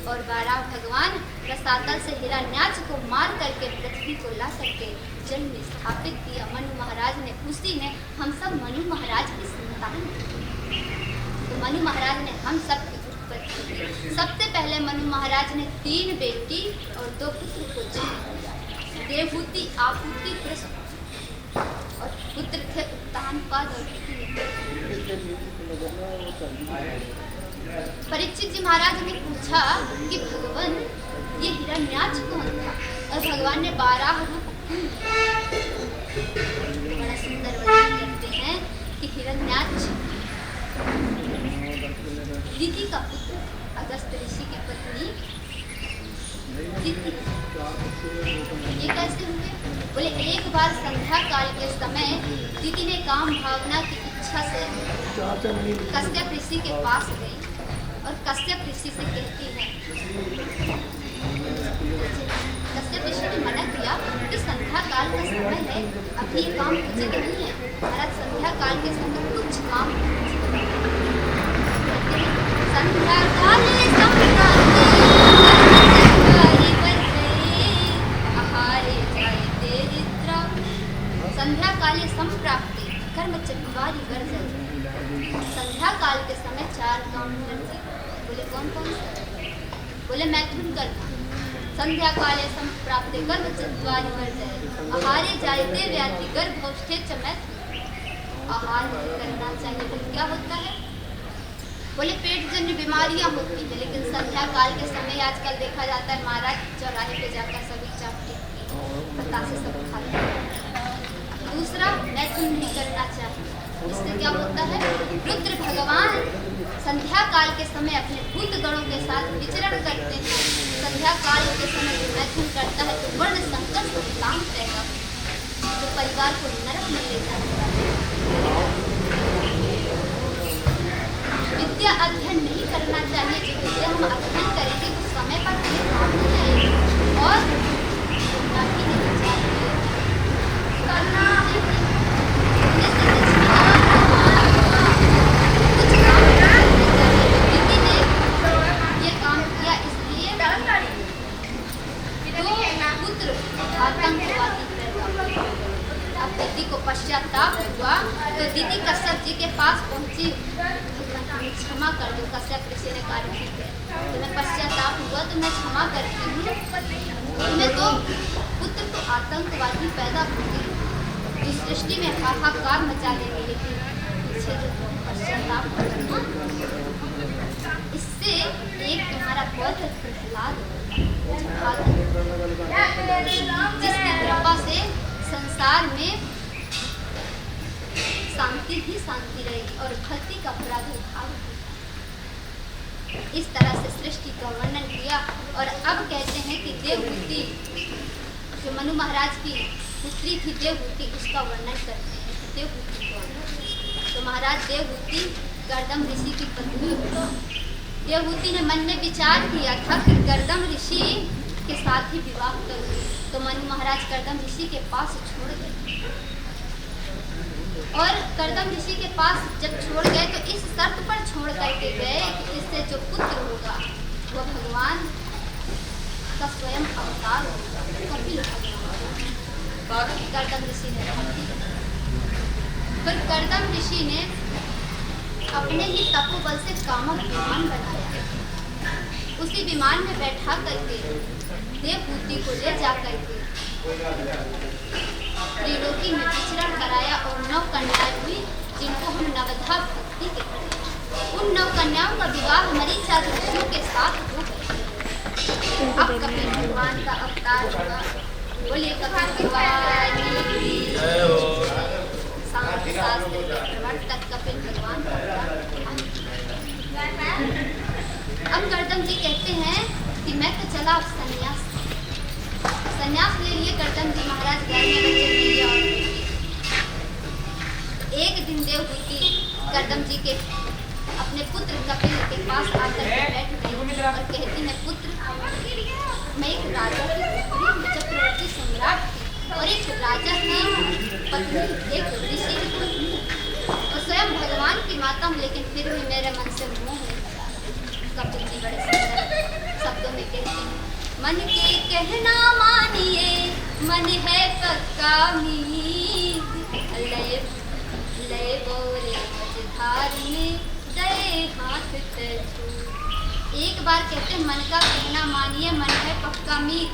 और बाराह भगवान रसातल से हिरण्याक्ष को मार करके पृथ्वी को ला करके जल में स्थापित किया। मनु महाराज ने उसी ने हम सब मनु महाराज की संतान, तो मनु महाराज ने हम सब की उत्पत्ति की। सबसे पहले मनु महाराज ने 3 बेटी और 2 पुत्र को जन्म दिया, देवहूति, आपूति, प्रसूति, और पुत्र थे उत्तानपाद और परीक्षित जी महाराज ने पूछा कि भगवान ये हिरण्याक्ष कौन था, और भगवान ने 12 रूप बड़ा सुंदर वर्णन करते हैं कि हिरण्याक्ष दिति का पुत्र, अगस्त ऋषि की पत्नी दिति। ये कैसे हुए, बोले एक बार संध्या काल के समय दिति ने काम भावना की इच्छा से कश्यप ऋषि के पास गई और कश्यप ऋषि से कहती है, कश्यप ऋषि ने मना किया कि संध्या काल का समय है, अभी काम उचित नहीं है, महाराज संध्या काल के समय कुछ काम संध्या काल संध्या काले संप्राप्ति कर्म चतुवारी वर्जन। संध्या काल के समय 4 काम करते। बोले कौन कौन से, बोले मैथुन करना, संध्या काले संप्राप्त गर्भ चतुवारी कर जाए आहारे जायते व्याधि गर्भ औष्ठे चमैत आहार नहीं करना चाहिए तो क्या होता है? बोले पेट जन्य बीमारियां होती है, लेकिन संध्या काल के समय आजकल देखा जाता है महाराज चौराहे पे जाकर सभी चाप टिक्की बतासे सब खाते हैं। दूसरा मैथुन नहीं करना चाहिए, इससे क्या होता है? रुद्र भगवान संध्या काल के समय अपने भूत गणों के साथ विचरण करते हैं। संध्या काल के समय जो मैथुन करता है तो वर्ण संकट को लाभ देगा, तो परिवार को नरक में ले जाता है। विद्या अध्ययन नहीं करना चाहिए, जो विद्या हम अध्ययन करेंगे तो समय पर हमें काम नहीं आएगी और नहीं चाहिए करना को पश्चाताप हुआ तो दीदी कश्यप जी के पास पहुंची, क्षमा कर दो। कश्यप ऋषि ने कहा ठीक है, तुम्हें पश्चाताप हुआ तो मैं क्षमा करती हूँ। तुम्हें तो पुत्र तो आतंकवादी पैदा होंगे, इस सृष्टि में हाहाकार मचा देंगे, लेकिन पीछे जो पश्चाताप करना, इससे एक तुम्हारा पौत्र प्रहलाद जिसकी कृपा से संसार में शांति ही शांति रहेगी और भक्ति का प्रादुर्भाव होगा। इस तरह से सृष्टि का वर्णन किया और अब कहते हैं कि देवहूति जो मनु महाराज की पुत्री थी देवहूति, उसका वर्णन करते हैं। देवहूति कौन? तो महाराज देवहूति गर्दम ऋषि की पत्नी हुई। देवहूति ने मन में विचार किया था कि गर्दम ऋषि के साथ ही विवाह करूंगी, तो मनु महाराज कर्दम ऋषि के पास छोड़ गए और कर्दम ऋषि के पास जब छोड़ गए तो इस शर्त पर छोड़ करके गए कि इससे जो पुत्र होगा वो भगवान का स्वयं अवतार होगा, कपिल भगवान। कर्दम ऋषि ने फिर कर्दम ऋषि ने अपने ही तपोबल से कामक विमान बनाया, उसी विमान में बैठा करके देवहूति को ले जा करके त्रिलोकी में विचरण कराया और 9 कन्याएं हुई, जिनको हम नवधा भक्ति कहते हैं। उन 9 कन्याओं का विवाह मरीचा ऋषियों के साथ हो गया। अब कपिल भगवान का अवतार होगा। बोलिए कपिल भगवान की शास्त्र के प्रवर्तक कपिल भगवान। अब कर्दम जी कहते हैं कि मैं तो चला अब संन्यास ले लिए। कर्दम जी महाराज घर में बच्चे लिए और एक दिन देवहूति कर्दम जी के अपने पुत्र कपिल के पास आकर बैठ गई और कहती है, पुत्र मैं एक राजा की पुत्री, चक्रवर्ती सम्राट थी और एक राजा की पत्नी, एक ऋषि की पत्नी और स्वयं भगवान की माता हूँ, लेकिन फिर भी मेरे मन से मोह नहीं लगा। कपिल जी बड़े सुंदर शब्दों में कहते हैं, मन के कहना मानिए मन है पक्का मीत, लय लय बोरे मझधार में गए हाथ तू। एक बार कहते हैं मन का कहना मानिए मन है पक्का मीत,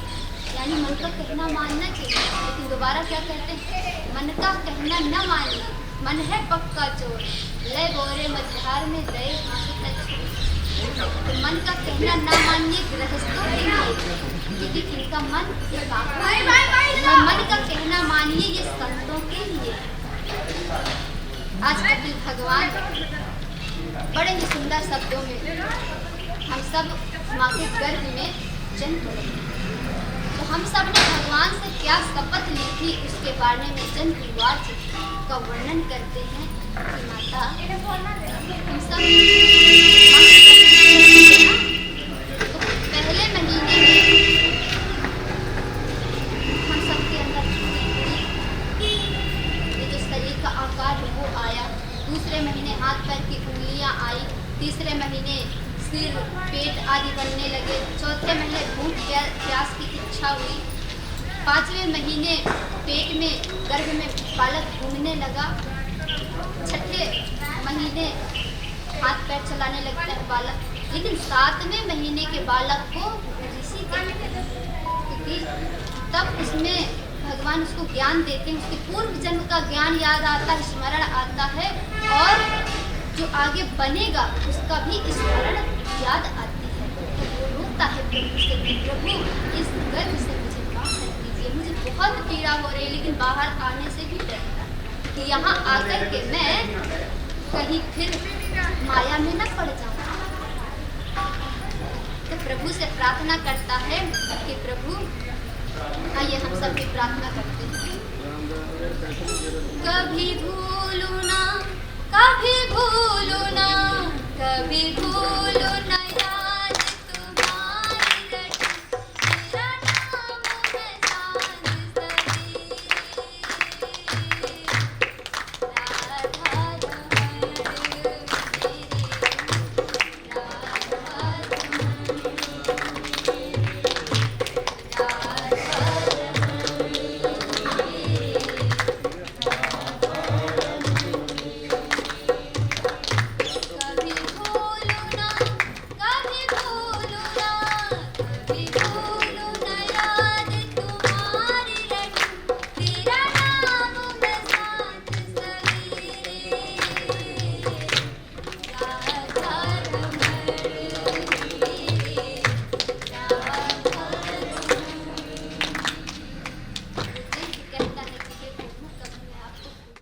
यानी मन का कहना मानना चाहिए, लेकिन दोबारा क्या कहते हैं, मन का कहना न मानिए मन है पक्का चोर, लय बोरे मझधार में गए हाथ तू। तो मन का कहना न मानिए गृहस्थों के लिए, क्योंकि इनका मन मन का कहना मानिए ये संतों के लिए। आज कपिल भगवान बड़े ही सुंदर शब्दों में हम सब माँ के गर्भ में जन्म लिए, तो हम सब ने भगवान से क्या शपथ ली थी उसके बारे में जन्मवाच का वर्णन करते हैं कि माता हम सब तो पहले महीने में हम सबके अंदर ये जो शरीर का आकार है वो आया, दूसरे महीने हाथ पैर की उंगलियां आई, तीसरे महीने सिर पेट आदि बनने लगे, चौथे महीने भूख प्यास की इच्छा हुई, 5वें महीने पेट में गर्भ में बालक घूमने लगा, 6ठे महीने हाथ पैर चलाने लगता है बालक, लेकिन 7वें महीने के बालक को ऋषि कहते हैं। होगी, तब उसमें भगवान उसको ज्ञान देते हैं, उसके पूर्व जन्म का ज्ञान याद आता है, स्मरण आता है, और जो आगे बनेगा उसका भी स्मरण याद आती है। तो वो रोता है प्रभु से कि प्रभु इस गर्भ से मुझे बाहर कीजिए, मुझे बहुत पीड़ा हो रही है, लेकिन बाहर आने से भी डरता कि यहाँ आकर के मैं कहीं फिर माया में न पड़ जाऊँ। तो प्रभु से प्रार्थना करता है कि प्रभु, आइए हम सब भी प्रार्थना करते हैं। कभी भूलू ना, कभी भूलू ना, कभी भूलू